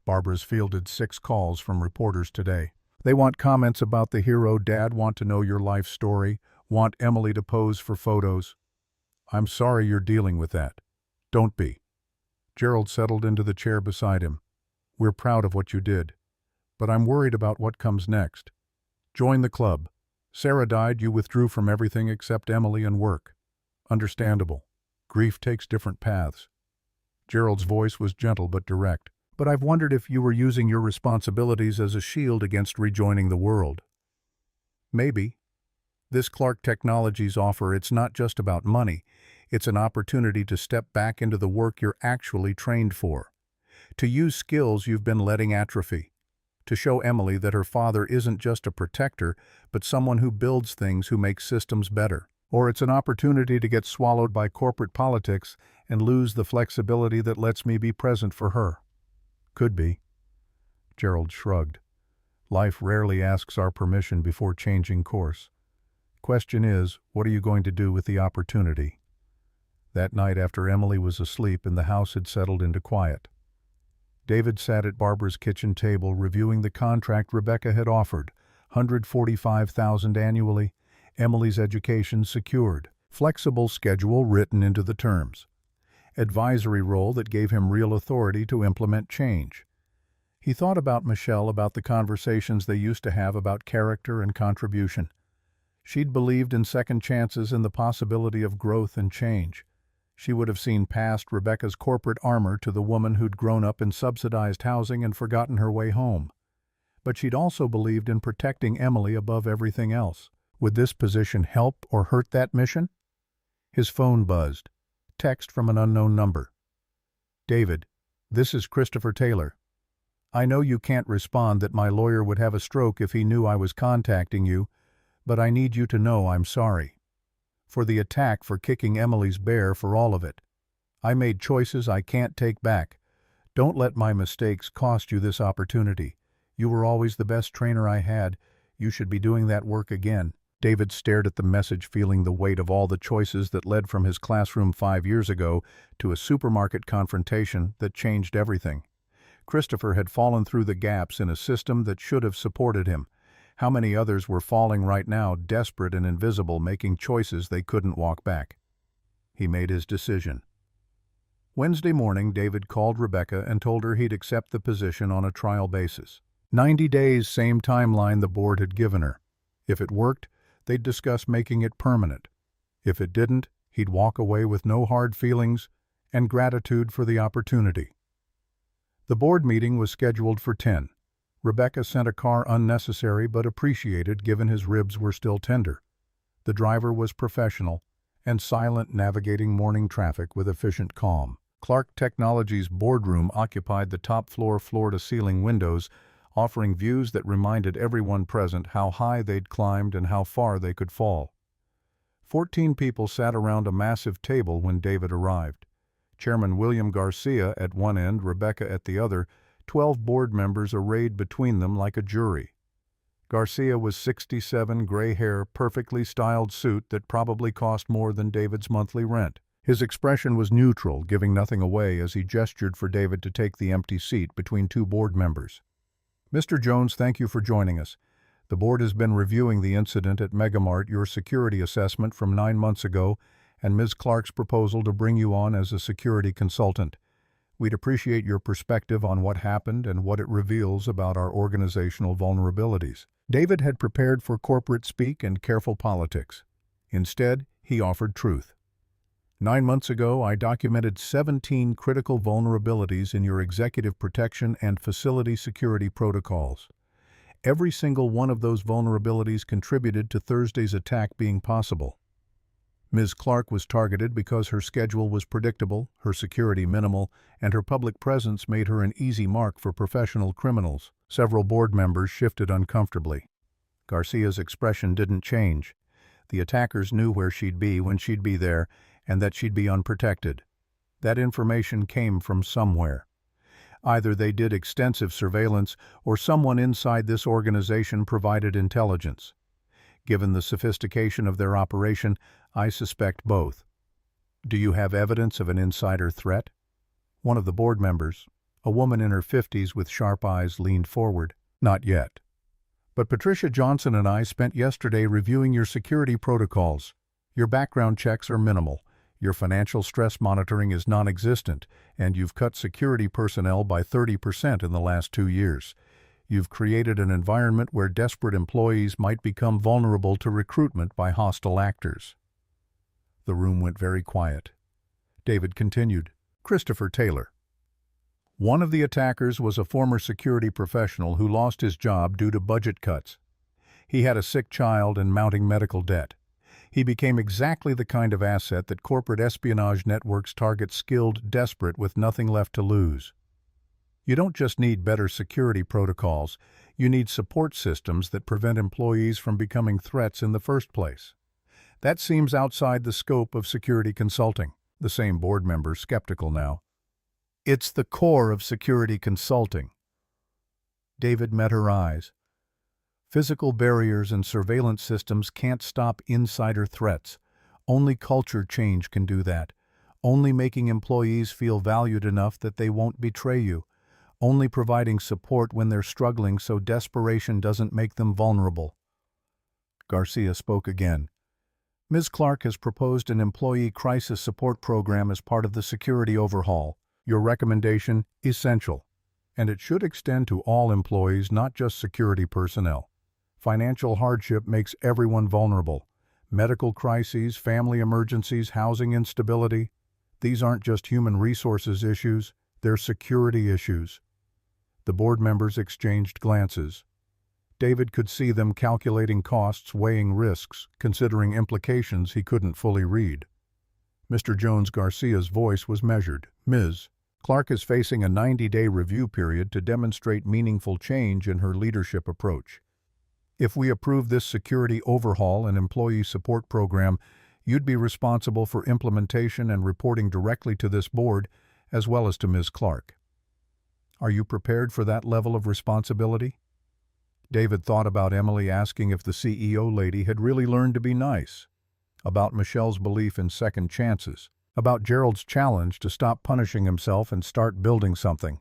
Barbara's fielded 6 calls from reporters today. They want comments about the hero, Dad, want to know your life story, want Emily to pose for photos. I'm sorry you're dealing with that. Don't be. Gerald settled into the chair beside him. We're proud of what you did, but I'm worried about what comes next. Join the club. Sarah died, you withdrew from everything except Emily and work. Understandable. Grief takes different paths. Gerald's voice was gentle but direct. but I've wondered if you were using your responsibilities as a shield against rejoining the world. Maybe. This Clark Technologies offer, it's not just about money, it's an opportunity to step back into the work you're actually trained for. To use skills you've been letting atrophy. To show Emily that her father isn't just a protector, but someone who builds things, who makes systems better. Or it's an opportunity to get swallowed by corporate politics and lose the flexibility that lets me be present for her. Could be. Gerald shrugged. Life rarely asks our permission before changing course. Question is, what are you going to do with the opportunity? That night, after Emily was asleep and the house had settled into quiet, David sat at Barbara's kitchen table reviewing the contract Rebecca had offered, $145,000 annually, Emily's education secured, flexible schedule written into the terms, advisory role that gave him real authority to implement change. He thought about Michelle, about the conversations they used to have about character and contribution. She'd believed in second chances and the possibility of growth and change. She would have seen past Rebecca's corporate armor to the woman who'd grown up in subsidized housing and forgotten her way home. But she'd also believed in protecting Emily above everything else. Would this position help or hurt that mission? His phone buzzed. Text from an unknown number. David, this is Christopher Taylor. I know you can't respond, that my lawyer would have a stroke if he knew I was contacting you, but I need you to know I'm sorry. For the attack, for kicking Emily's bear, for all of it. I made choices I can't take back. Don't let my mistakes cost you this opportunity. You were always the best trainer I had. You should be doing that work again. David stared at the message, feeling the weight of all the choices that led from his classroom 5 years ago to a supermarket confrontation that changed everything. Christopher had fallen through the gaps in a system that should have supported him. How many others were falling right now, desperate and invisible, making choices they couldn't walk back? He made his decision. Wednesday morning, David called Rebecca and told her he'd accept the position on a trial basis. 90 days, same timeline the board had given her. If it worked, they'd discuss making it permanent. If it didn't, he'd walk away with no hard feelings and gratitude for the opportunity. The board meeting was scheduled for 10. Rebecca sent a car, unnecessary but appreciated given his ribs were still tender. The driver was professional and silent, navigating morning traffic with efficient calm. Clark Technologies' boardroom occupied the top floor, floor-to-ceiling windows, offering views that reminded everyone present how high they'd climbed and how far they could fall. 14 people sat around a massive table when David arrived. Chairman William Garcia at one end, Rebecca at the other, 12 board members arrayed between them like a jury. Garcia was 67, gray hair, perfectly styled suit that probably cost more than David's monthly rent. His expression was neutral, giving nothing away as he gestured for David to take the empty seat between two board members. Mr. Jones, thank you for joining us. The board has been reviewing the incident at Megamart, your security assessment from 9 months ago, and Ms. Clark's proposal to bring you on as a security consultant. We'd appreciate your perspective on what happened and what it reveals about our organizational vulnerabilities. David had prepared for corporate speak and careful politics. Instead, he offered truth. 9 months ago, I documented 17 critical vulnerabilities in your executive protection and facility security protocols. Every single one of those vulnerabilities contributed to Thursday's attack being possible. Ms. Clark was targeted because her schedule was predictable, her security minimal, and her public presence made her an easy mark for professional criminals. Several board members shifted uncomfortably. Garcia's expression didn't change. The attackers knew where she'd be when she'd be there, and that she'd be unprotected. That information came from somewhere. Either they did extensive surveillance, or someone inside this organization provided intelligence. Given the sophistication of their operation, I suspect both. Do you have evidence of an insider threat? One of the board members, a woman in her 50s with sharp eyes, leaned forward. Not yet. But Patricia Johnson and I spent yesterday reviewing your security protocols. Your background checks are minimal. Your financial stress monitoring is non-existent, and you've cut security personnel by 30% in the last 2 years. You've created an environment where desperate employees might become vulnerable to recruitment by hostile actors. The room went very quiet. David continued, Christopher Taylor. One of the attackers was a former security professional who lost his job due to budget cuts. He had a sick child and mounting medical debt. He became exactly the kind of asset that corporate espionage networks target skilled, desperate, with nothing left to lose. You don't just need better security protocols, you need support systems that prevent employees from becoming threats in the first place. That seems outside the scope of security consulting. The same board member skeptical now. It's the core of security consulting. David met her eyes. Physical barriers and surveillance systems can't stop insider threats. Only culture change can do that. Only making employees feel valued enough that they won't betray you. Only providing support when they're struggling so desperation doesn't make them vulnerable. Garcia spoke again. Ms. Clark has proposed an employee crisis support program as part of the security overhaul. Your recommendation, essential. And it should extend to all employees, not just security personnel. Financial hardship makes everyone vulnerable. Medical crises, family emergencies, housing instability. These aren't just human resources issues, they're security issues. The board members exchanged glances. David could see them calculating costs, weighing risks, considering implications he couldn't fully read. Mr. Jones Garcia's voice was measured. Ms. Clark is facing a 90-day review period to demonstrate meaningful change in her leadership approach. If we approve this security overhaul and employee support program, you'd be responsible for implementation and reporting directly to this board, as well as to Ms. Clark. Are you prepared for that level of responsibility? David thought about Emily asking if the CEO lady had really learned to be nice, about Michelle's belief in second chances, about Gerald's challenge to stop punishing himself and start building something.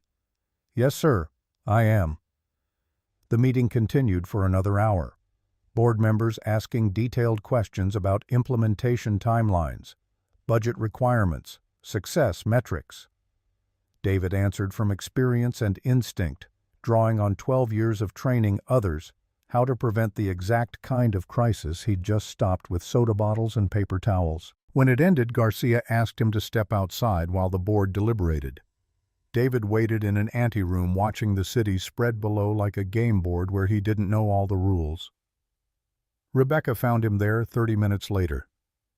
Yes, sir, I am. The meeting continued for another hour. Board members asking detailed questions about implementation timelines, budget requirements, success metrics. David answered from experience and instinct, drawing on 12 years of training others how to prevent the exact kind of crisis he'd just stopped with soda bottles and paper towels. When it ended, Garcia asked him to step outside while the board deliberated. David waited in an anteroom watching the city spread below like a game board where he didn't know all the rules. Rebecca found him there 30 minutes later.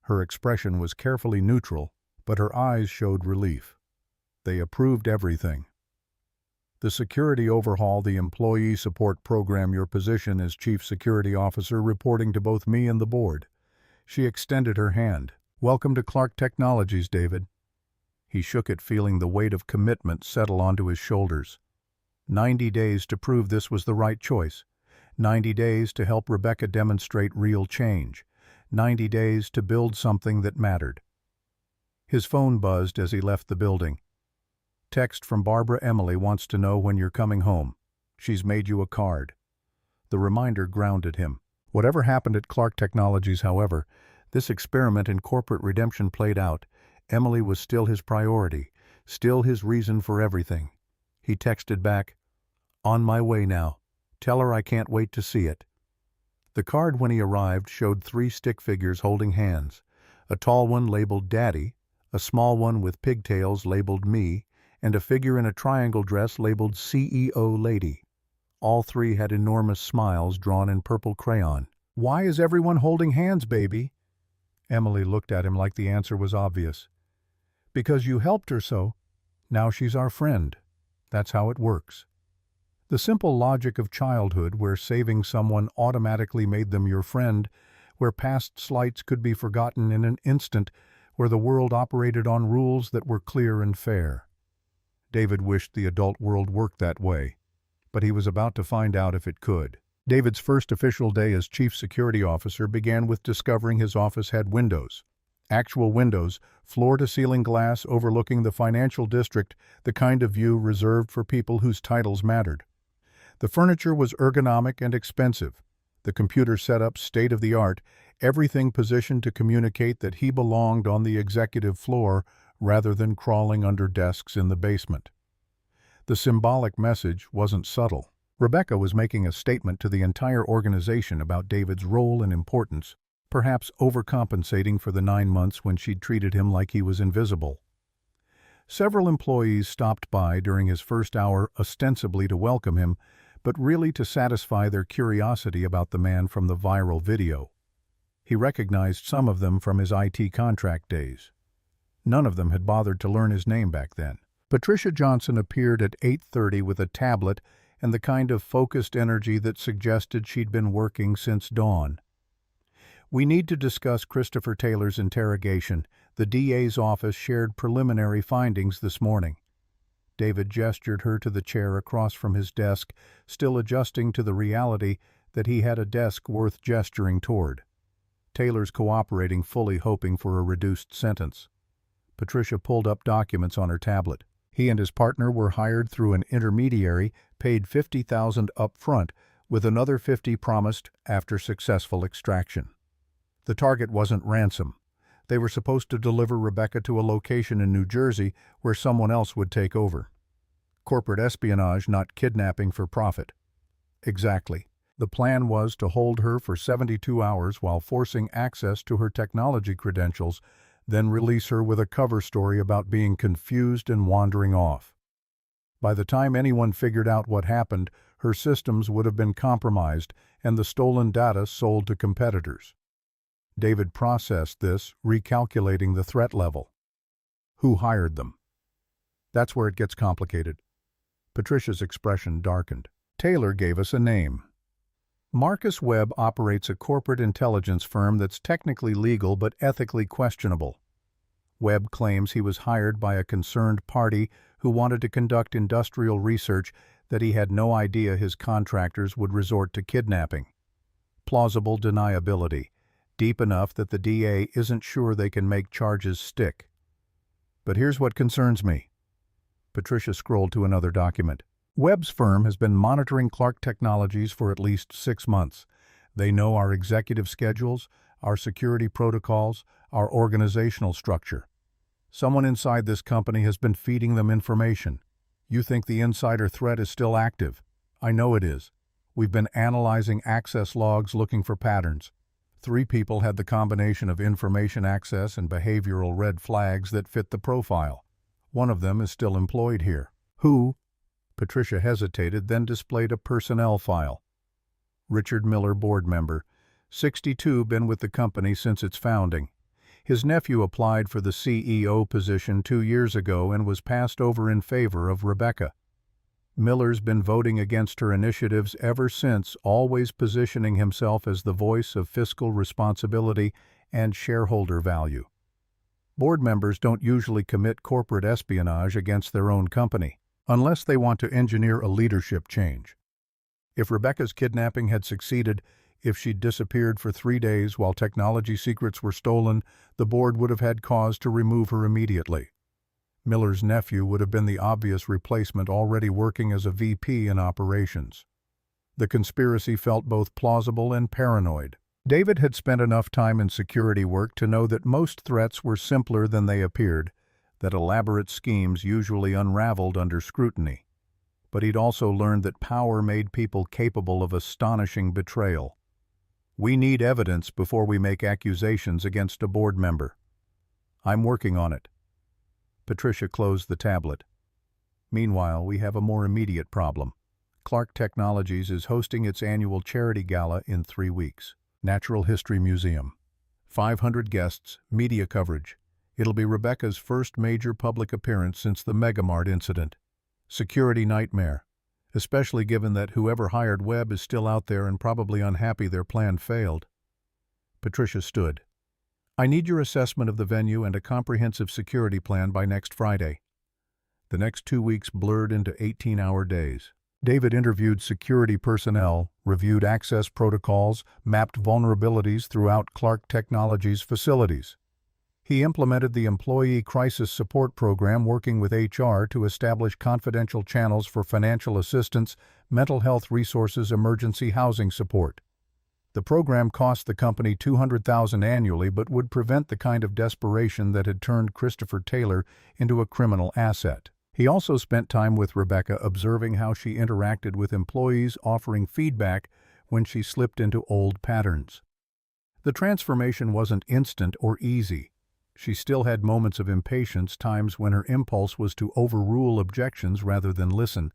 Her expression was carefully neutral, but her eyes showed relief. They approved everything. The security overhaul, the employee support program, your position as chief security officer reporting to both me and the board. She extended her hand. Welcome to Clark Technologies, David. He shook it, feeling the weight of commitment settle onto his shoulders. 90 days to prove this was the right choice. 90 days to help Rebecca demonstrate real change. 90 days to build something that mattered. His phone buzzed as he left the building. Text from Barbara. Emily wants to know when you're coming home. She's made you a card. The reminder grounded him. Whatever happened at Clark Technologies, however, this experiment in corporate redemption played out. Emily was still his priority, still his reason for everything. He texted back, "On my way now. Tell her I can't wait to see it." The card, when he arrived, showed 3 stick figures holding hands. A tall one labeled Daddy, a small one with pigtails labeled Me, and a figure in a triangle dress labeled CEO Lady. All 3 had enormous smiles drawn in purple crayon. "Why is everyone holding hands, baby?" Emily looked at him like the answer was obvious. "Because you helped her so. Now she's our friend. That's how it works." The simple logic of childhood, where saving someone automatically made them your friend, where past slights could be forgotten in an instant, where the world operated on rules that were clear and fair. David wished the adult world worked that way, but he was about to find out if it could. David's first official day as chief security officer began with discovering his office had windows. Actual windows, floor-to-ceiling glass overlooking the financial district, the kind of view reserved for people whose titles mattered. The furniture was ergonomic and expensive. The computer setup state-of-the-art, everything positioned to communicate that he belonged on the executive floor rather than crawling under desks in the basement. The symbolic message wasn't subtle. Rebecca was making a statement to the entire organization about David's role and importance, perhaps overcompensating for the 9 months when she'd treated him like he was invisible. Several employees stopped by during his first hour ostensibly to welcome him, but really to satisfy their curiosity about the man from the viral video. He recognized some of them from his IT contract days. None of them had bothered to learn his name back then. Patricia Johnson appeared at 8:30 with a tablet and the kind of focused energy that suggested she'd been working since dawn. "We need to discuss Christopher Taylor's interrogation. The DA's office shared preliminary findings this morning." David gestured her to the chair across from his desk, still adjusting to the reality that he had a desk worth gesturing toward. Taylor's cooperating, fully hoping for a reduced sentence. Patricia pulled up documents on her tablet. He and his partner were hired through an intermediary, paid $50,000 up front, with another $50,000 promised after successful extraction. The target wasn't ransom. They were supposed to deliver Rebecca to a location in New Jersey where someone else would take over. Corporate espionage, not kidnapping for profit. Exactly. The plan was to hold her for 72 hours while forcing access to her technology credentials, then release her with a cover story about being confused and wandering off. By the time anyone figured out what happened, her systems would have been compromised and the stolen data sold to competitors. David processed this, recalculating the threat level. Who hired them? That's where it gets complicated. Patricia's expression darkened. Taylor gave us a name. Marcus Webb operates a corporate intelligence firm that's technically legal but ethically questionable. Webb claims he was hired by a concerned party who wanted to conduct industrial research that he had no idea his contractors would resort to kidnapping. Plausible deniability. Deep enough that the DA isn't sure they can make charges stick. But here's what concerns me. Patricia scrolled to another document. Webb's firm has been monitoring Clark Technologies for at least 6 months. They know our executive schedules, our security protocols, our organizational structure. Someone inside this company has been feeding them information. You think the insider threat is still active? I know it is. We've been analyzing access logs looking for patterns. 3 people had the combination of information access and behavioral red flags that fit the profile. One of them is still employed here. Who? Patricia hesitated, then displayed a personnel file. Richard Miller, board member, 62, been with the company since its founding. His nephew applied for the CEO position 2 years ago and was passed over in favor of Rebecca. Miller's been voting against her initiatives ever since, always positioning himself as the voice of fiscal responsibility and shareholder value. Board members don't usually commit corporate espionage against their own company, unless they want to engineer a leadership change. If Rebecca's kidnapping had succeeded, if she'd disappeared for 3 days while technology secrets were stolen, the board would have had cause to remove her immediately. Miller's nephew would have been the obvious replacement, already working as a VP in operations. The conspiracy felt both plausible and paranoid. David had spent enough time in security work to know that most threats were simpler than they appeared, that elaborate schemes usually unraveled under scrutiny. But he'd also learned that power made people capable of astonishing betrayal. We need evidence before we make accusations against a board member. I'm working on it. Patricia closed the tablet. Meanwhile, we have a more immediate problem. Clark Technologies is hosting its annual charity gala in 3 weeks. Natural History Museum. 500 guests, media coverage. It'll be Rebecca's first major public appearance since the Megamart incident. Security nightmare, especially given that whoever hired Webb is still out there and probably unhappy their plan failed. Patricia stood. I need your assessment of the venue and a comprehensive security plan by next Friday. The next 2 weeks blurred into 18-hour days. David interviewed security personnel, reviewed access protocols, mapped vulnerabilities throughout Clark Technologies facilities. He implemented the Employee Crisis Support Program, working with HR to establish confidential channels for financial assistance, mental health resources, emergency housing support. The program cost the company $200,000 annually, but would prevent the kind of desperation that had turned Christopher Taylor into a criminal asset. He also spent time with Rebecca, observing how she interacted with employees, offering feedback when she slipped into old patterns. The transformation wasn't instant or easy. She still had moments of impatience, times when her impulse was to overrule objections rather than listen,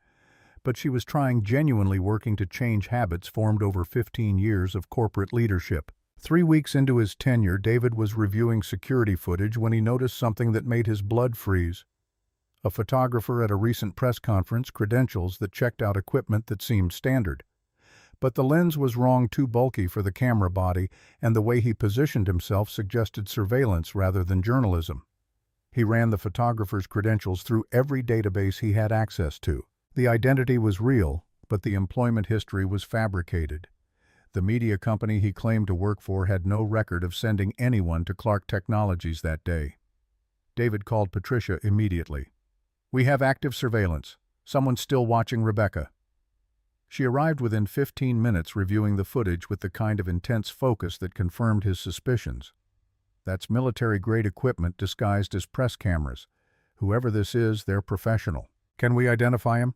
but she was genuinely working to change habits formed over 15 years of corporate leadership. 3 weeks into his tenure, David was reviewing security footage when he noticed something that made his blood freeze. A photographer at a recent press conference credentials that checked out equipment that seemed standard. But the lens was wrong, too bulky for the camera body, and the way he positioned himself suggested surveillance rather than journalism. He ran the photographer's credentials through every database he had access to. The identity was real, but the employment history was fabricated. The media company he claimed to work for had no record of sending anyone to Clark Technologies that day. David called Patricia immediately. "We have active surveillance. Someone's still watching Rebecca." She arrived within 15 minutes, reviewing the footage with the kind of intense focus that confirmed his suspicions. That's military-grade equipment disguised as press cameras. Whoever this is, they're professional. Can we identify him?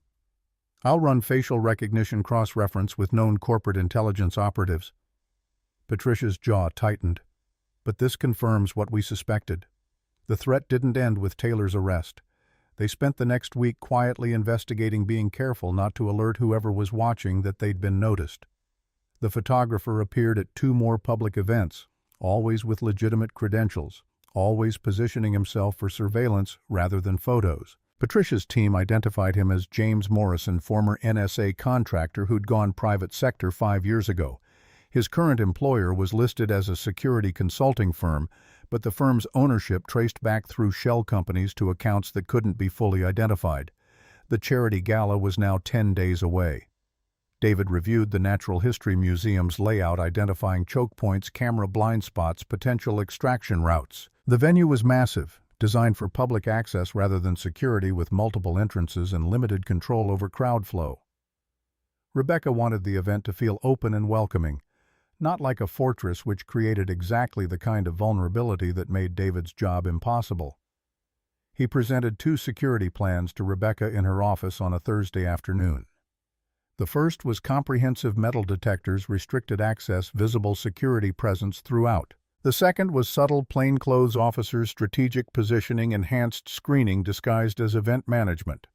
I'll run facial recognition cross-reference with known corporate intelligence operatives. Patricia's jaw tightened. But this confirms what we suspected. The threat didn't end with Taylor's arrest. They spent the next week quietly investigating, being careful not to alert whoever was watching that they'd been noticed. The photographer appeared at 2 more public events, always with legitimate credentials, always positioning himself for surveillance rather than photos. Patricia's team identified him as James Morrison, former NSA contractor who'd gone private sector 5 years ago. His current employer was listed as a security consulting firm, but the firm's ownership traced back through shell companies to accounts that couldn't be fully identified. The charity gala was now 10 days away. David reviewed the Natural History Museum's layout, identifying choke points, camera blind spots, potential extraction routes. The venue was massive, designed for public access rather than security, with multiple entrances and limited control over crowd flow. Rebecca wanted the event to feel open and welcoming, not like a fortress, which created exactly the kind of vulnerability that made David's job impossible. He presented 2 security plans to Rebecca in her office on a Thursday afternoon. The first was comprehensive metal detectors, restricted access, visible security presence throughout. The second was subtle plainclothes officers, strategic positioning, enhanced screening disguised as event management.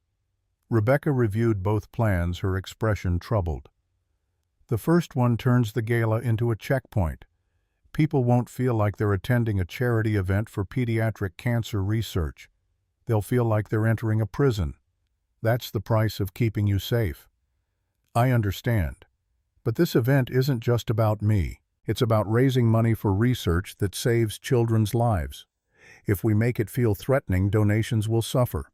Rebecca reviewed both plans, her expression troubled. The first one turns the gala into a checkpoint. People won't feel like they're attending a charity event for pediatric cancer research. They'll feel like they're entering a prison. That's the price of keeping you safe. I understand. But this event isn't just about me. It's about raising money for research that saves children's lives. If we make it feel threatening, donations will suffer.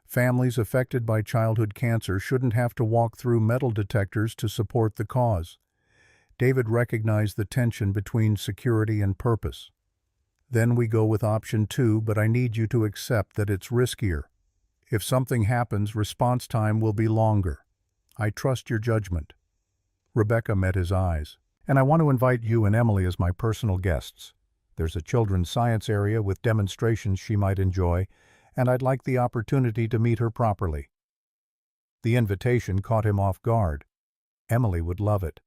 Families affected by childhood cancer shouldn't have to walk through metal detectors to support the cause. David recognized the tension between security and purpose. Then we go with option 2, but I need you to accept that it's riskier. If something happens, response time will be longer. I trust your judgment. Rebecca met his eyes. And I want to invite you and Emily as my personal guests. There's a children's science area with demonstrations she might enjoy, and I'd like the opportunity to meet her properly. The invitation caught him off guard. Emily would love it.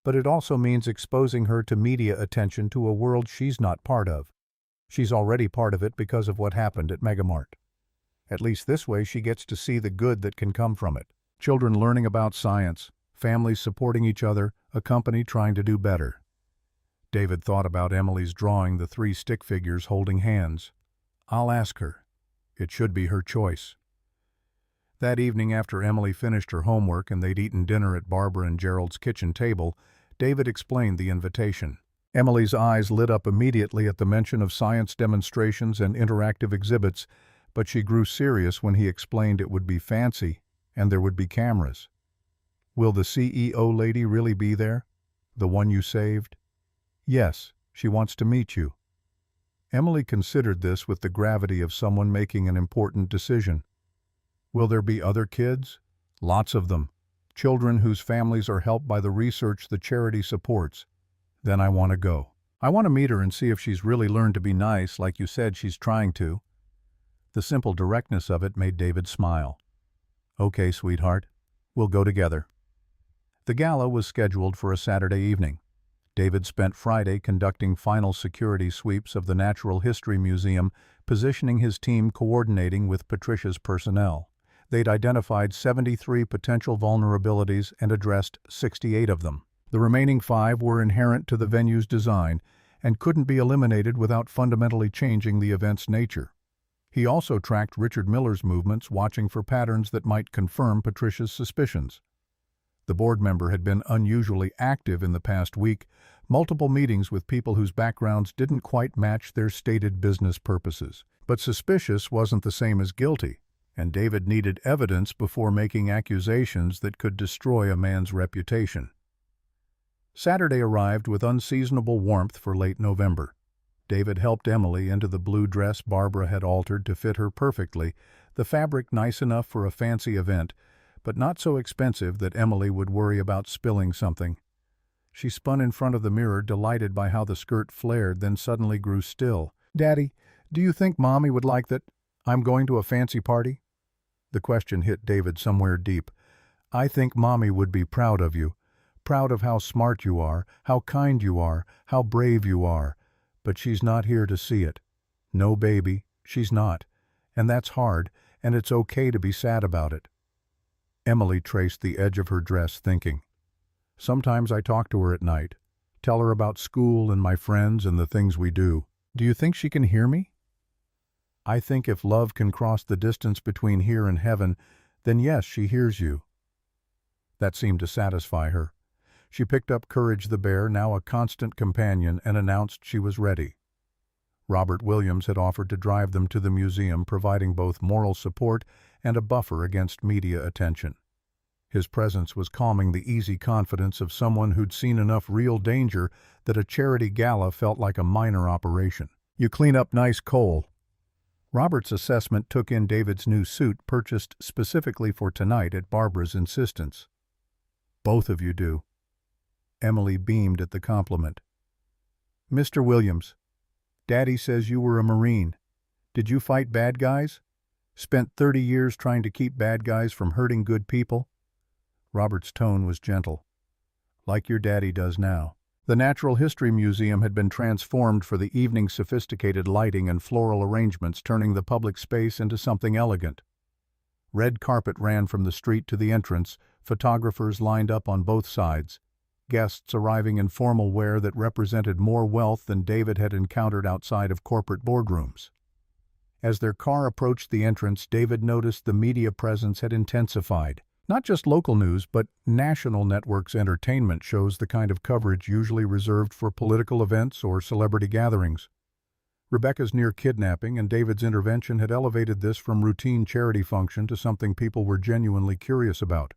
But it also means exposing her to media attention, to a world she's not part of. She's already part of it because of what happened at Megamart. At least this way she gets to see the good that can come from it. Children learning about science, families supporting each other, a company trying to do better. David thought about Emily's drawing, the 3 stick figures holding hands. I'll ask her. It should be her choice. That evening, after Emily finished her homework and they'd eaten dinner at Barbara and Gerald's kitchen table, David explained the invitation. Emily's eyes lit up immediately at the mention of science demonstrations and interactive exhibits, but she grew serious when he explained it would be fancy and there would be cameras. Will the CEO lady really be there? The one you saved? Yes, she wants to meet you. Emily considered this with the gravity of someone making an important decision. Will there be other kids? Lots of them. Children whose families are helped by the research the charity supports. Then I want to go. I want to meet her and see if she's really learned to be nice like you said she's trying to. The simple directness of it made David smile. Okay, sweetheart. We'll go together. The gala was scheduled for a Saturday evening. David spent Friday conducting final security sweeps of the Natural History Museum, positioning his team coordinating with Patricia's personnel. They'd identified 73 potential vulnerabilities and addressed 68 of them. The remaining 5 were inherent to the venue's design and couldn't be eliminated without fundamentally changing the event's nature. He also tracked Richard Miller's movements, watching for patterns that might confirm Patricia's suspicions. The board member had been unusually active in the past week, multiple meetings with people whose backgrounds didn't quite match their stated business purposes. But suspicious wasn't the same as guilty, and David needed evidence before making accusations that could destroy a man's reputation. Saturday arrived with unseasonable warmth for late November. David helped Emily into the blue dress Barbara had altered to fit her perfectly, the fabric nice enough for a fancy event, but not so expensive that Emily would worry about spilling something. She spun in front of the mirror, delighted by how the skirt flared, then suddenly grew still. "Daddy, do you think Mommy would like that I'm going to a fancy party?" The question hit David somewhere deep. "I think Mommy would be proud of you. Proud of how smart you are, how kind you are, how brave you are. But she's not here to see it. No, baby, she's not. And that's hard, and it's okay to be sad about it." Emily traced the edge of her dress, thinking. "Sometimes I talk to her at night, tell her about school and my friends and the things we do. Do you think she can hear me?" "I think if love can cross the distance between here and heaven, then yes, she hears you." That seemed to satisfy her. She picked up Courage the bear, now a constant companion, and announced she was ready. Robert Williams had offered to drive them to the museum, providing both moral support and a buffer against media attention. His presence was calming the easy confidence of someone who'd seen enough real danger that a charity gala felt like a minor operation. "You clean up nice, Cole." Robert's assessment took in David's new suit, purchased specifically for tonight at Barbara's insistence. "Both of you do." Emily beamed at the compliment. "Mr. Williams, Daddy says you were a Marine. Did you fight bad guys? Spent 30 years trying to keep bad guys from hurting good people?" Robert's tone was gentle. "Like your daddy does now." The Natural History Museum had been transformed for the evening's sophisticated lighting and floral arrangements, turning the public space into something elegant. Red carpet ran from the street to the entrance, photographers lined up on both sides, guests arriving in formal wear that represented more wealth than David had encountered outside of corporate boardrooms. As their car approached the entrance, David noticed the media presence had intensified. Not just local news, but national networks' entertainment shows, the kind of coverage usually reserved for political events or celebrity gatherings. Rebecca's near kidnapping and David's intervention had elevated this from routine charity function to something people were genuinely curious about.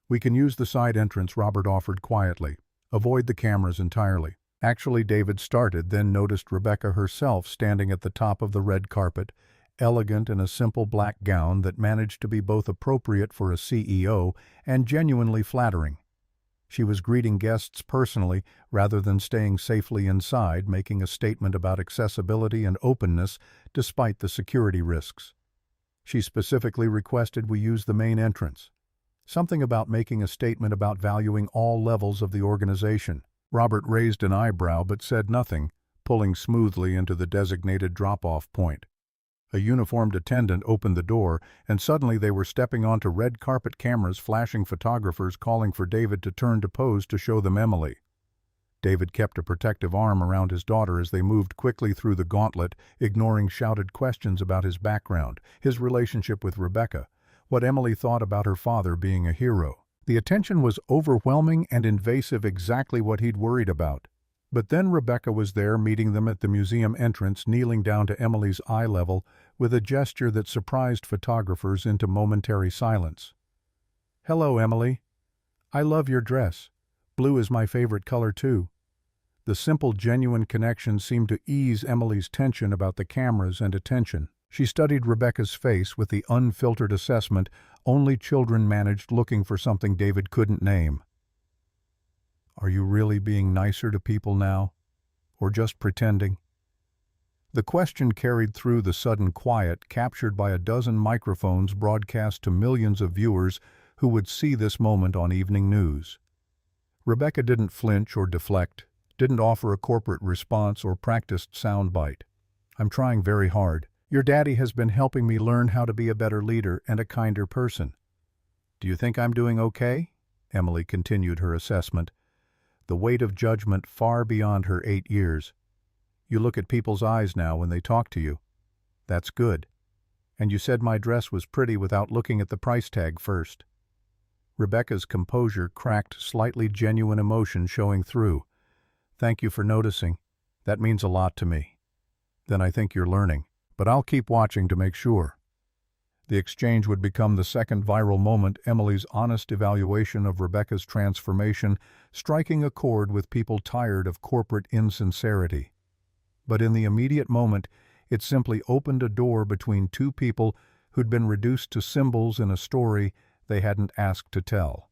"We can use the side entrance," Robert offered quietly. "Avoid the cameras entirely." Actually, David started, then noticed Rebecca herself standing at the top of the red carpet, elegant in a simple black gown that managed to be both appropriate for a CEO and genuinely flattering. She was greeting guests personally rather than staying safely inside, making a statement about accessibility and openness despite the security risks. She specifically requested we use the main entrance. Something about making a statement about valuing all levels of the organization. Robert raised an eyebrow but said nothing, pulling smoothly into the designated drop-off point. A uniformed attendant opened the door, and suddenly they were stepping onto red carpet cameras, flashing photographers calling for David to turn to pose to show them Emily. David kept a protective arm around his daughter as they moved quickly through the gauntlet, ignoring shouted questions about his background, his relationship with Rebecca, what Emily thought about her father being a hero. The attention was overwhelming and invasive, exactly what he'd worried about. But then Rebecca was there, meeting them at the museum entrance, kneeling down to Emily's eye level with a gesture that surprised photographers into momentary silence. "Hello, Emily. I love your dress. Blue is my favorite color, too." The simple, genuine connection seemed to ease Emily's tension about the cameras and attention. She studied Rebecca's face with the unfiltered assessment only children managed, looking for something David couldn't name. "Are you really being nicer to people now? Or just pretending?" The question carried through the sudden quiet, captured by a dozen microphones broadcast to millions of viewers who would see this moment on evening news. Rebecca didn't flinch or deflect. didn't offer a corporate response or practiced soundbite. I'm trying very hard. Your daddy has been helping me learn how to be a better leader and a kinder person. Do you think I'm doing okay? Emily continued her assessment, the weight of judgment far beyond her 8 years. You look at people's eyes now when they talk to you. That's good. And you said my dress was pretty without looking at the price tag first. Rebecca's composure cracked, slightly genuine emotion showing through. Thank you for noticing. That means a lot to me. Then I think you're learning. But I'll keep watching to make sure. The exchange would become the second viral moment, Emily's honest evaluation of Rebecca's transformation, striking a chord with people tired of corporate insincerity. But in the immediate moment, it simply opened a door between two people who'd been reduced to symbols in a story they hadn't asked to tell.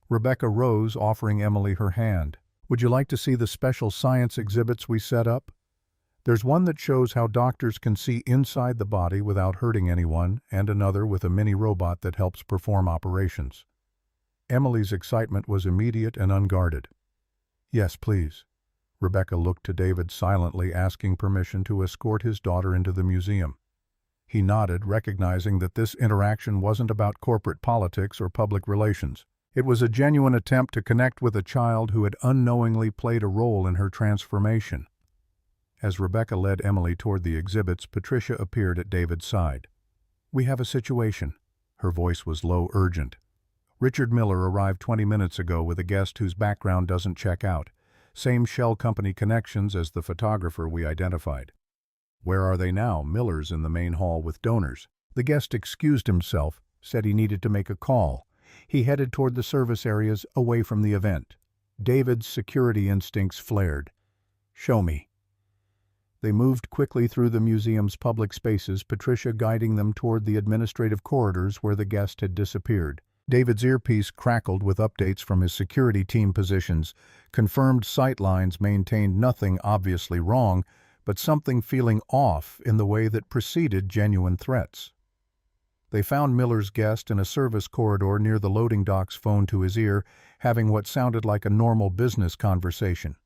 Rebecca rose, offering Emily her hand. Would you like to see the special science exhibits we set up? There's one that shows how doctors can see inside the body without hurting anyone, and another with a mini robot that helps perform operations. Emily's excitement was immediate and unguarded. Yes, please. Rebecca looked to David silently, asking permission to escort his daughter into the museum. He nodded, recognizing that this interaction wasn't about corporate politics or public relations. It was a genuine attempt to connect with a child who had unknowingly played a role in her transformation. As Rebecca led Emily toward the exhibits, Patricia appeared at David's side. We have a situation. Her voice was low, urgent. Richard Miller arrived 20 minutes ago with a guest whose background doesn't check out. Same shell company connections as the photographer we identified. Where are they now? Miller's in the main hall with donors. The guest excused himself, said he needed to make a call. He headed toward the service areas away from the event. David's security instincts flared. Show me. They moved quickly through the museum's public spaces, Patricia guiding them toward the administrative corridors where the guest had disappeared. David's earpiece crackled with updates from his security team positions. Confirmed sight lines maintained nothing obviously wrong, but something feeling off in the way that preceded genuine threats. They found Miller's guest in a service corridor near the loading docks, phone to his ear, having what sounded like a normal business conversation.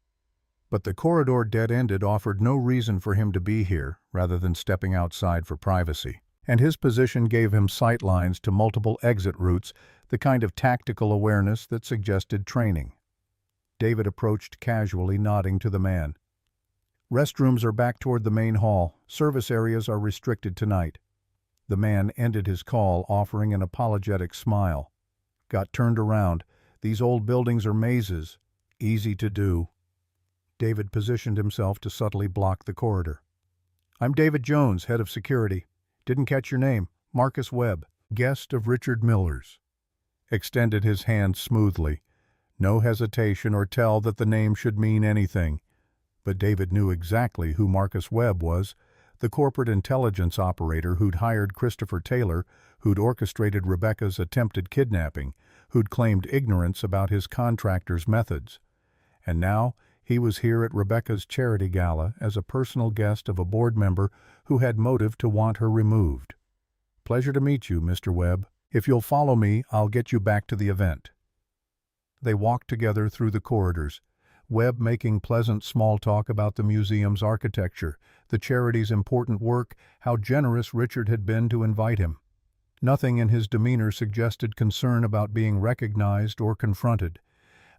But the corridor dead-ended, offered no reason for him to be here, rather than stepping outside for privacy. And his position gave him sight lines to multiple exit routes, the kind of tactical awareness that suggested training. David approached casually, nodding to the man. Restrooms are back toward the main hall. Service areas are restricted tonight. The man ended his call, offering an apologetic smile. Got turned around. These old buildings are mazes. Easy to do. David positioned himself to subtly block the corridor. I'm David Jones, head of security. Didn't catch your name. Marcus Webb, guest of Richard Miller's. Extended his hand smoothly. No hesitation or tell that the name should mean anything. But David knew exactly who Marcus Webb was, the corporate intelligence operator who'd hired Christopher Taylor, who'd orchestrated Rebecca's attempted kidnapping, who'd claimed ignorance about his contractor's methods. And now, he was here at Rebecca's charity gala as a personal guest of a board member who had motive to want her removed. Pleasure to meet you, Mr. Webb. If you'll follow me, I'll get you back to the event. They walked together through the corridors, Webb making pleasant small talk about the museum's architecture, the charity's important work, how generous Richard had been to invite him. Nothing in his demeanor suggested concern about being recognized or confronted.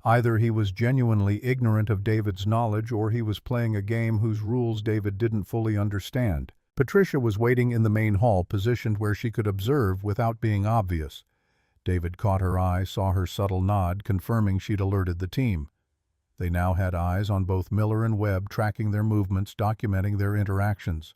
Either he was genuinely ignorant of David's knowledge or he was playing a game whose rules David didn't fully understand. Patricia was waiting in the main hall, positioned where she could observe without being obvious. David caught her eye, saw her subtle nod, confirming she'd alerted the team. They now had eyes on both Miller and Webb, tracking their movements, documenting their interactions.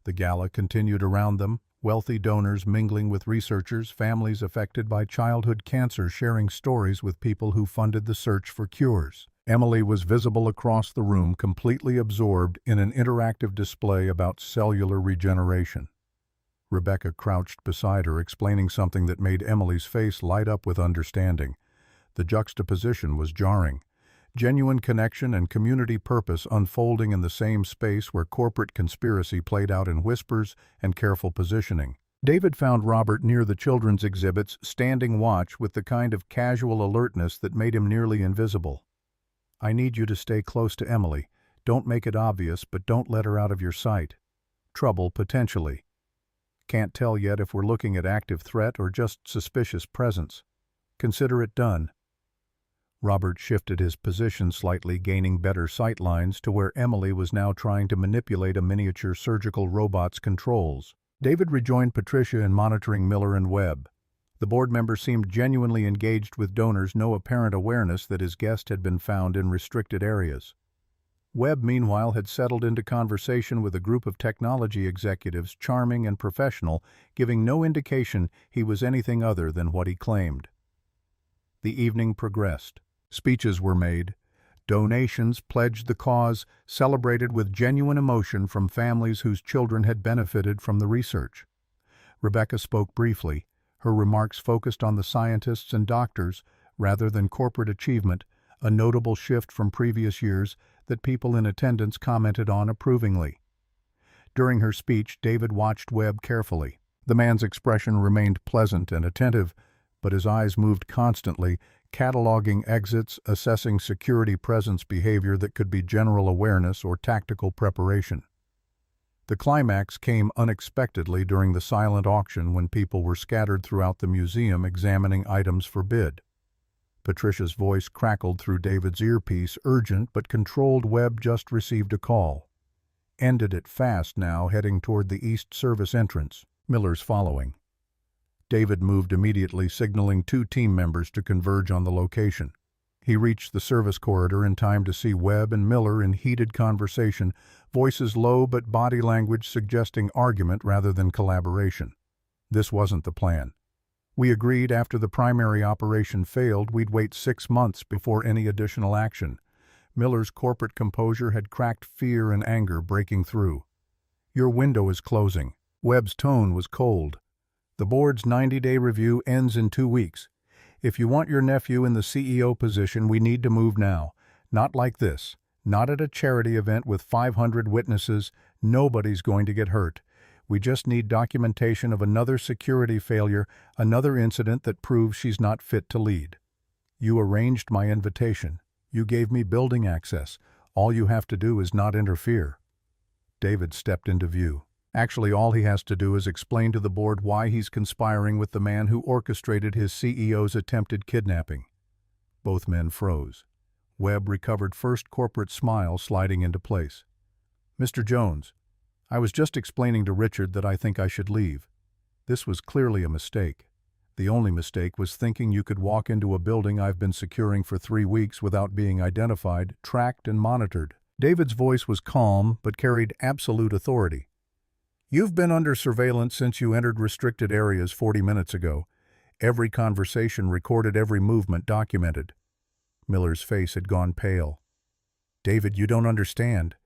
The gala continued around them, wealthy donors mingling with researchers, families affected by childhood cancer sharing stories with people who funded the search for cures. Emily was visible across the room, completely absorbed in an interactive display about cellular regeneration. Rebecca crouched beside her, explaining something that made Emily's face light up with understanding. The juxtaposition was jarring. Genuine connection and community purpose unfolding in the same space where corporate conspiracy played out in whispers and careful positioning. David found Robert near the children's exhibits, standing watch with the kind of casual alertness that made him nearly invisible. I need you to stay close to Emily. Don't make it obvious, but don't let her out of your sight. Trouble, potentially. Can't tell yet if we're looking at active threat or just suspicious presence. Consider it done." Robert shifted his position slightly, gaining better sight lines to where Emily was now trying to manipulate a miniature surgical robot's controls. David rejoined Patricia in monitoring Miller and Webb. The board member seemed genuinely engaged with donors, no apparent awareness that his guest had been found in restricted areas. Webb, meanwhile, had settled into conversation with a group of technology executives, charming and professional, giving no indication he was anything other than what he claimed. The evening progressed. Speeches were made. Donations pledged the cause, celebrated with genuine emotion from families whose children had benefited from the research. Rebecca spoke briefly. Her remarks focused on the scientists and doctors rather than corporate achievement, a notable shift from previous years that people in attendance commented on approvingly. During her speech, David watched Webb carefully. The man's expression remained pleasant and attentive, but his eyes moved constantly, cataloging exits, assessing security presence behavior that could be general awareness or tactical preparation. The climax came unexpectedly during the silent auction when people were scattered throughout the museum examining items for bid. Patricia's voice crackled through David's earpiece, urgent but controlled. Webb just received a call. Ended it fast now, heading toward the East Service entrance. Miller's following. David moved immediately, signaling 2 team members to converge on the location. He reached the service corridor in time to see Webb and Miller in heated conversation, voices low but body language suggesting argument rather than collaboration. This wasn't the plan. We agreed after the primary operation failed we'd wait 6 months before any additional action. Miller's corporate composure had cracked, fear and anger breaking through. "Your window is closing." Webb's tone was cold. "The board's 90-day review ends in 2 weeks. If you want your nephew in the CEO position, we need to move now. Not like this. Not at a charity event with 500 witnesses. Nobody's going to get hurt. We just need documentation of another security failure, another incident that proves she's not fit to lead. You arranged my invitation. You gave me building access. All you have to do is not interfere." David stepped into view. Actually, all he has to do is explain to the board why he's conspiring with the man who orchestrated his CEO's attempted kidnapping. Both men froze. Webb recovered first corporate smile sliding into place. "Mr. Jones, I was just explaining to Richard that I think I should leave. This was clearly a mistake. The only mistake was thinking you could walk into a building I've been securing for 3 weeks without being identified, tracked, and monitored." David's voice was calm but carried absolute authority. "You've been under surveillance since you entered restricted areas 40 minutes ago. Every conversation recorded, every movement documented." Miller's face had gone pale. "David, you don't understand.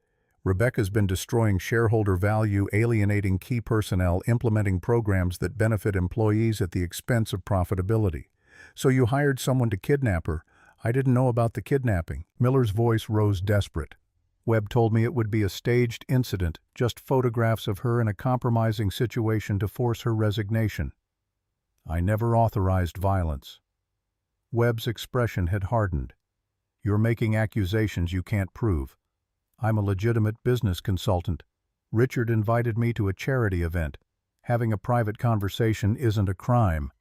Rebecca's been destroying shareholder value, alienating key personnel, implementing programs that benefit employees at the expense of profitability. So you hired someone to kidnap her. I didn't know about the kidnapping." Miller's voice rose desperate. "Webb told me it would be a staged incident, just photographs of her in a compromising situation to force her resignation. I never authorized violence." Webb's expression had hardened. "You're making accusations you can't prove. I'm a legitimate business consultant. Richard invited me to a charity event. Having a private conversation isn't a crime."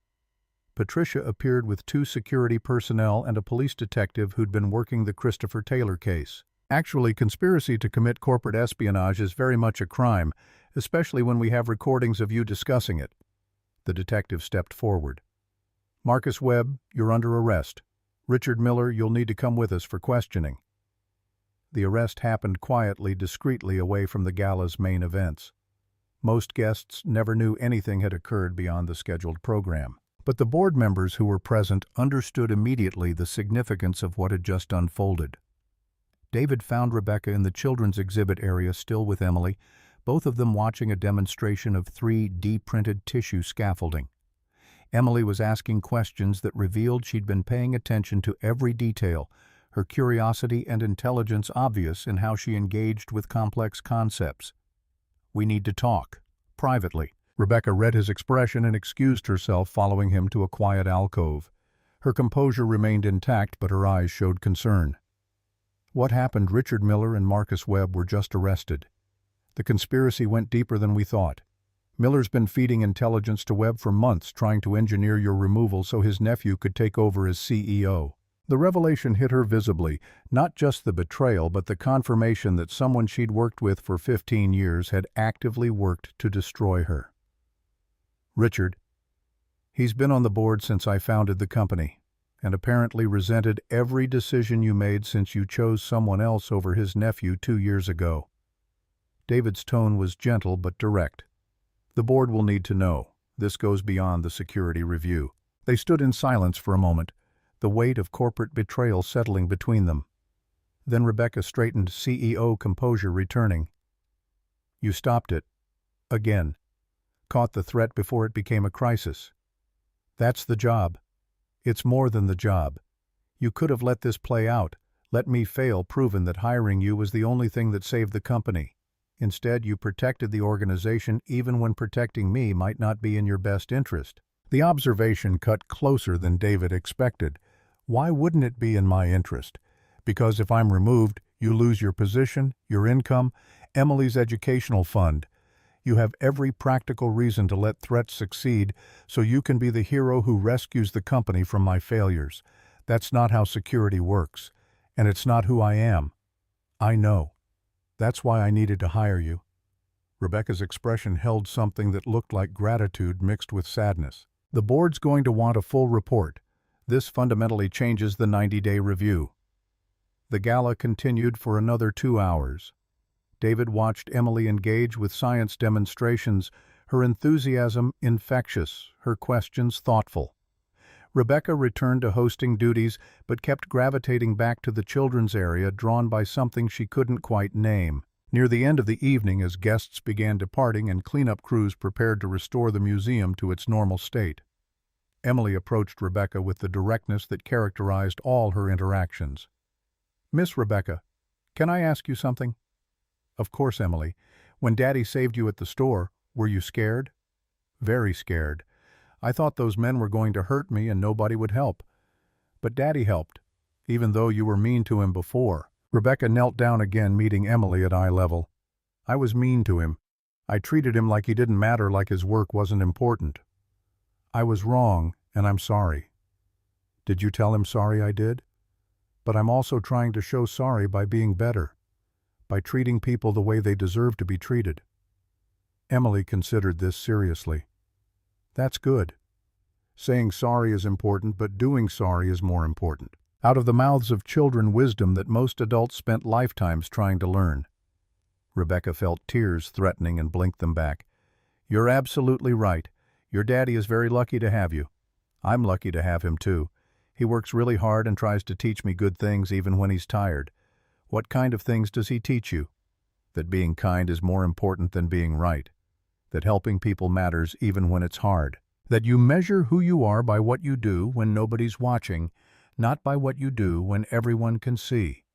Patricia appeared with 2 security personnel and a police detective who'd been working the Christopher Taylor case. "Actually, conspiracy to commit corporate espionage is very much a crime, especially when we have recordings of you discussing it." The detective stepped forward. "Marcus Webb, you're under arrest. Richard Miller, you'll need to come with us for questioning." The arrest happened quietly, discreetly away from the gala's main events. Most guests never knew anything had occurred beyond the scheduled program. But the board members who were present understood immediately the significance of what had just unfolded. David found Rebecca in the children's exhibit area, still with Emily, both of them watching a demonstration of 3D-printed tissue scaffolding. Emily was asking questions that revealed she'd been paying attention to every detail, her curiosity and intelligence obvious in how she engaged with complex concepts. "We need to talk. Privately." Rebecca read his expression and excused herself, following him to a quiet alcove. Her composure remained intact, but her eyes showed concern. What happened? Richard Miller and Marcus Webb were just arrested. The conspiracy went deeper than we thought. Miller's been feeding intelligence to Webb for months, trying to engineer your removal so his nephew could take over as CEO. The revelation hit her visibly, not just the betrayal but the confirmation that someone she'd worked with for 15 years had actively worked to destroy her. Richard. He's been on the board since I founded the company, and apparently resented every decision you made since you chose someone else over his nephew 2 years ago. David's tone was gentle but direct. The board will need to know. This goes beyond the security review. They stood in silence for a moment, the weight of corporate betrayal settling between them. Then Rebecca straightened, CEO composure returning. You stopped it. Again. Caught the threat before it became a crisis. That's the job. It's more than the job. You could have let this play out, let me fail, proven that hiring you was the only thing that saved the company. Instead, you protected the organization even when protecting me might not be in your best interest. The observation cut closer than David expected. Why wouldn't it be in my interest? Because if I'm removed, you lose your position, your income, Emily's educational fund. You have every practical reason to let threats succeed so you can be the hero who rescues the company from my failures. That's not how security works, and it's not who I am. I know. That's why I needed to hire you. Rebecca's expression held something that looked like gratitude mixed with sadness. The board's going to want a full report. This fundamentally changes the 90-day review. The gala continued for another 2 hours. David watched Emily engage with science demonstrations, her enthusiasm infectious, her questions thoughtful. Rebecca returned to hosting duties but kept gravitating back to the children's area, drawn by something she couldn't quite name. Near the end of the evening, as guests began departing and cleanup crews prepared to restore the museum to its normal state, Emily approached Rebecca with the directness that characterized all her interactions. Miss Rebecca, can I ask you something? Of course, Emily. When Daddy saved you at the store, were you scared? Very scared. I thought those men were going to hurt me and nobody would help. But Daddy helped, even though you were mean to him before. Rebecca knelt down again, meeting Emily at eye level. I was mean to him. I treated him like he didn't matter, like his work wasn't important. I was wrong, and I'm sorry. Did you tell him sorry? I did. But I'm also trying to show sorry by being better, by treating people the way they deserve to be treated. Emily considered this seriously. That's good. Saying sorry is important, but doing sorry is more important. Out of the mouths of children, wisdom that most adults spent lifetimes trying to learn. Rebecca felt tears threatening and blinked them back. You're absolutely right. Your daddy is very lucky to have you. I'm lucky to have him too. He works really hard and tries to teach me good things even when he's tired. What kind of things does he teach you? That being kind is more important than being right. That helping people matters even when it's hard. That you measure who you are by what you do when nobody's watching, not by what you do when everyone can see.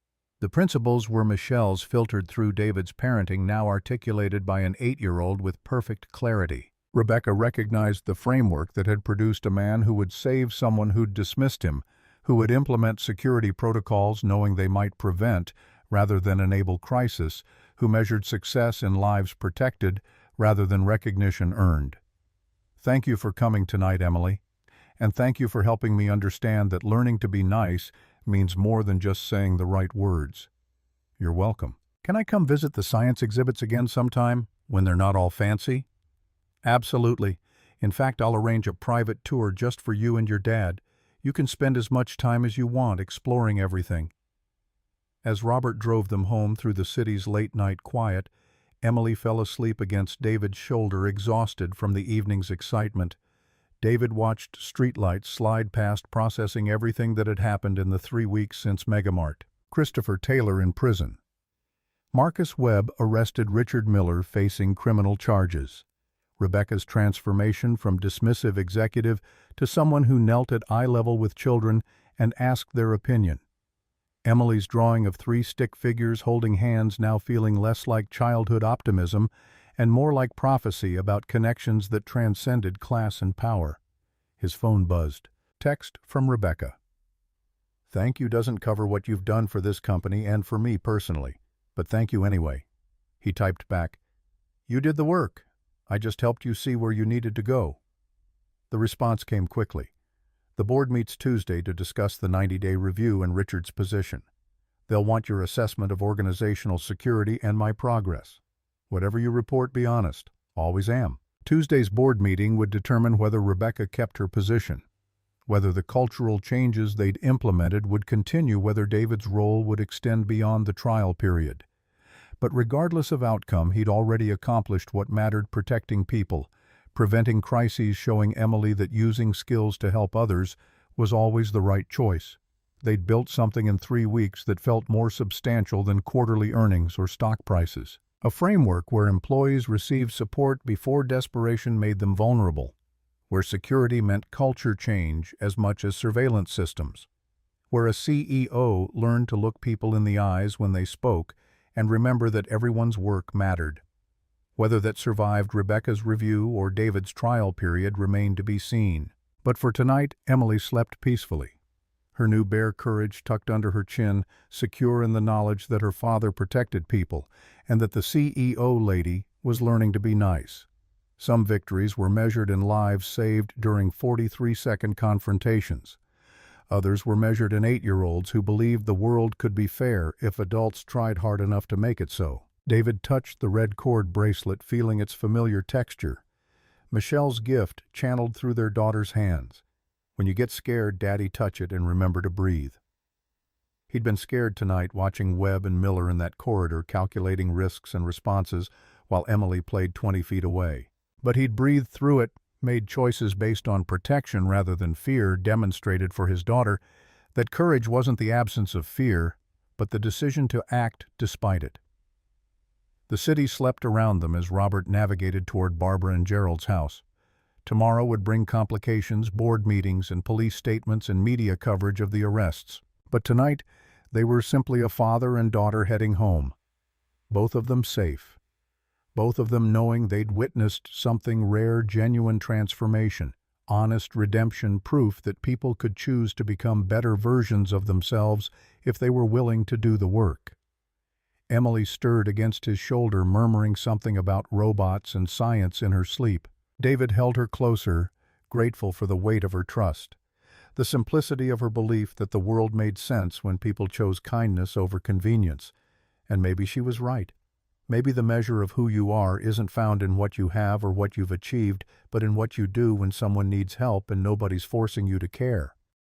The principles were Michelle's, filtered through David's parenting, now articulated by an 8-year-old with perfect clarity. Rebecca recognized the framework that had produced a man who would save someone who'd dismissed him, who would implement security protocols knowing they might prevent rather than enable crisis, who measured success in lives protected rather than recognition earned. Thank you for coming tonight, Emily. And thank you for helping me understand that learning to be nice means more than just saying the right words. You're welcome. Can I come visit the science exhibits again sometime, when they're not all fancy? Absolutely. In fact, I'll arrange a private tour just for you and your dad. You can spend as much time as you want exploring everything. As Robert drove them home through the city's late-night quiet, Emily fell asleep against David's shoulder, exhausted from the evening's excitement. David watched streetlights slide past, processing everything that had happened in the 3 weeks since Megamart. Christopher Taylor in prison. Marcus Webb arrested Richard Miller, facing criminal charges. Rebecca's transformation from dismissive executive to someone who knelt at eye level with children and asked their opinion. Emily's drawing of 3 stick figures holding hands now feeling less like childhood optimism and more like prophecy about connections that transcended class and power. His phone buzzed. Text from Rebecca. Thank you doesn't cover what you've done for this company and for me personally, but thank you anyway. He typed back, "You did the work. I just helped you see where you needed to go." The response came quickly. "The board meets Tuesday to discuss the 90-day review and Richard's position. They'll want your assessment of organizational security and my progress. Whatever you report, be honest. Always am." Tuesday's board meeting would determine whether Rebecca kept her position, whether the cultural changes they'd implemented would continue, whether David's role would extend beyond the trial period. But regardless of outcome, he'd already accomplished what mattered: protecting people, preventing crises, showing Emily that using skills to help others was always the right choice. They'd built something in 3 weeks that felt more substantial than quarterly earnings or stock prices. A framework where employees received support before desperation made them vulnerable, where security meant culture change as much as surveillance systems, where a CEO learned to look people in the eyes when they spoke and remember that everyone's work mattered. Whether that survived Rebecca's review or David's trial period remained to be seen. But for tonight, Emily slept peacefully, her new bare courage tucked under her chin, secure in the knowledge that her father protected people and that the CEO lady was learning to be nice. Some victories were measured in lives saved during 43-second confrontations. Others were measured in 8-year-olds who believed the world could be fair if adults tried hard enough to make it so. David touched the red cord bracelet, feeling its familiar texture. Michelle's gift channeled through their daughter's hands. When you get scared, Daddy, touch it and remember to breathe. He'd been scared tonight, watching Webb and Miller in that corridor, calculating risks and responses while Emily played 20 feet away. But he'd breathed through it, made choices based on protection rather than fear, demonstrated for his daughter that courage wasn't the absence of fear, but the decision to act despite it. The city slept around them as Robert navigated toward Barbara and Gerald's house. Tomorrow would bring complications, board meetings, and police statements and media coverage of the arrests. But tonight, they were simply a father and daughter heading home. Both of them safe. Both of them knowing they'd witnessed something rare, genuine transformation, honest redemption, proof that people could choose to become better versions of themselves if they were willing to do the work. Emily stirred against his shoulder, murmuring something about robots and science in her sleep. David held her closer, grateful for the weight of her trust, the simplicity of her belief that the world made sense when people chose kindness over convenience. And maybe she was right. Maybe the measure of who you are isn't found in what you have or what you've achieved, but in what you do when someone needs help and nobody's forcing you to care.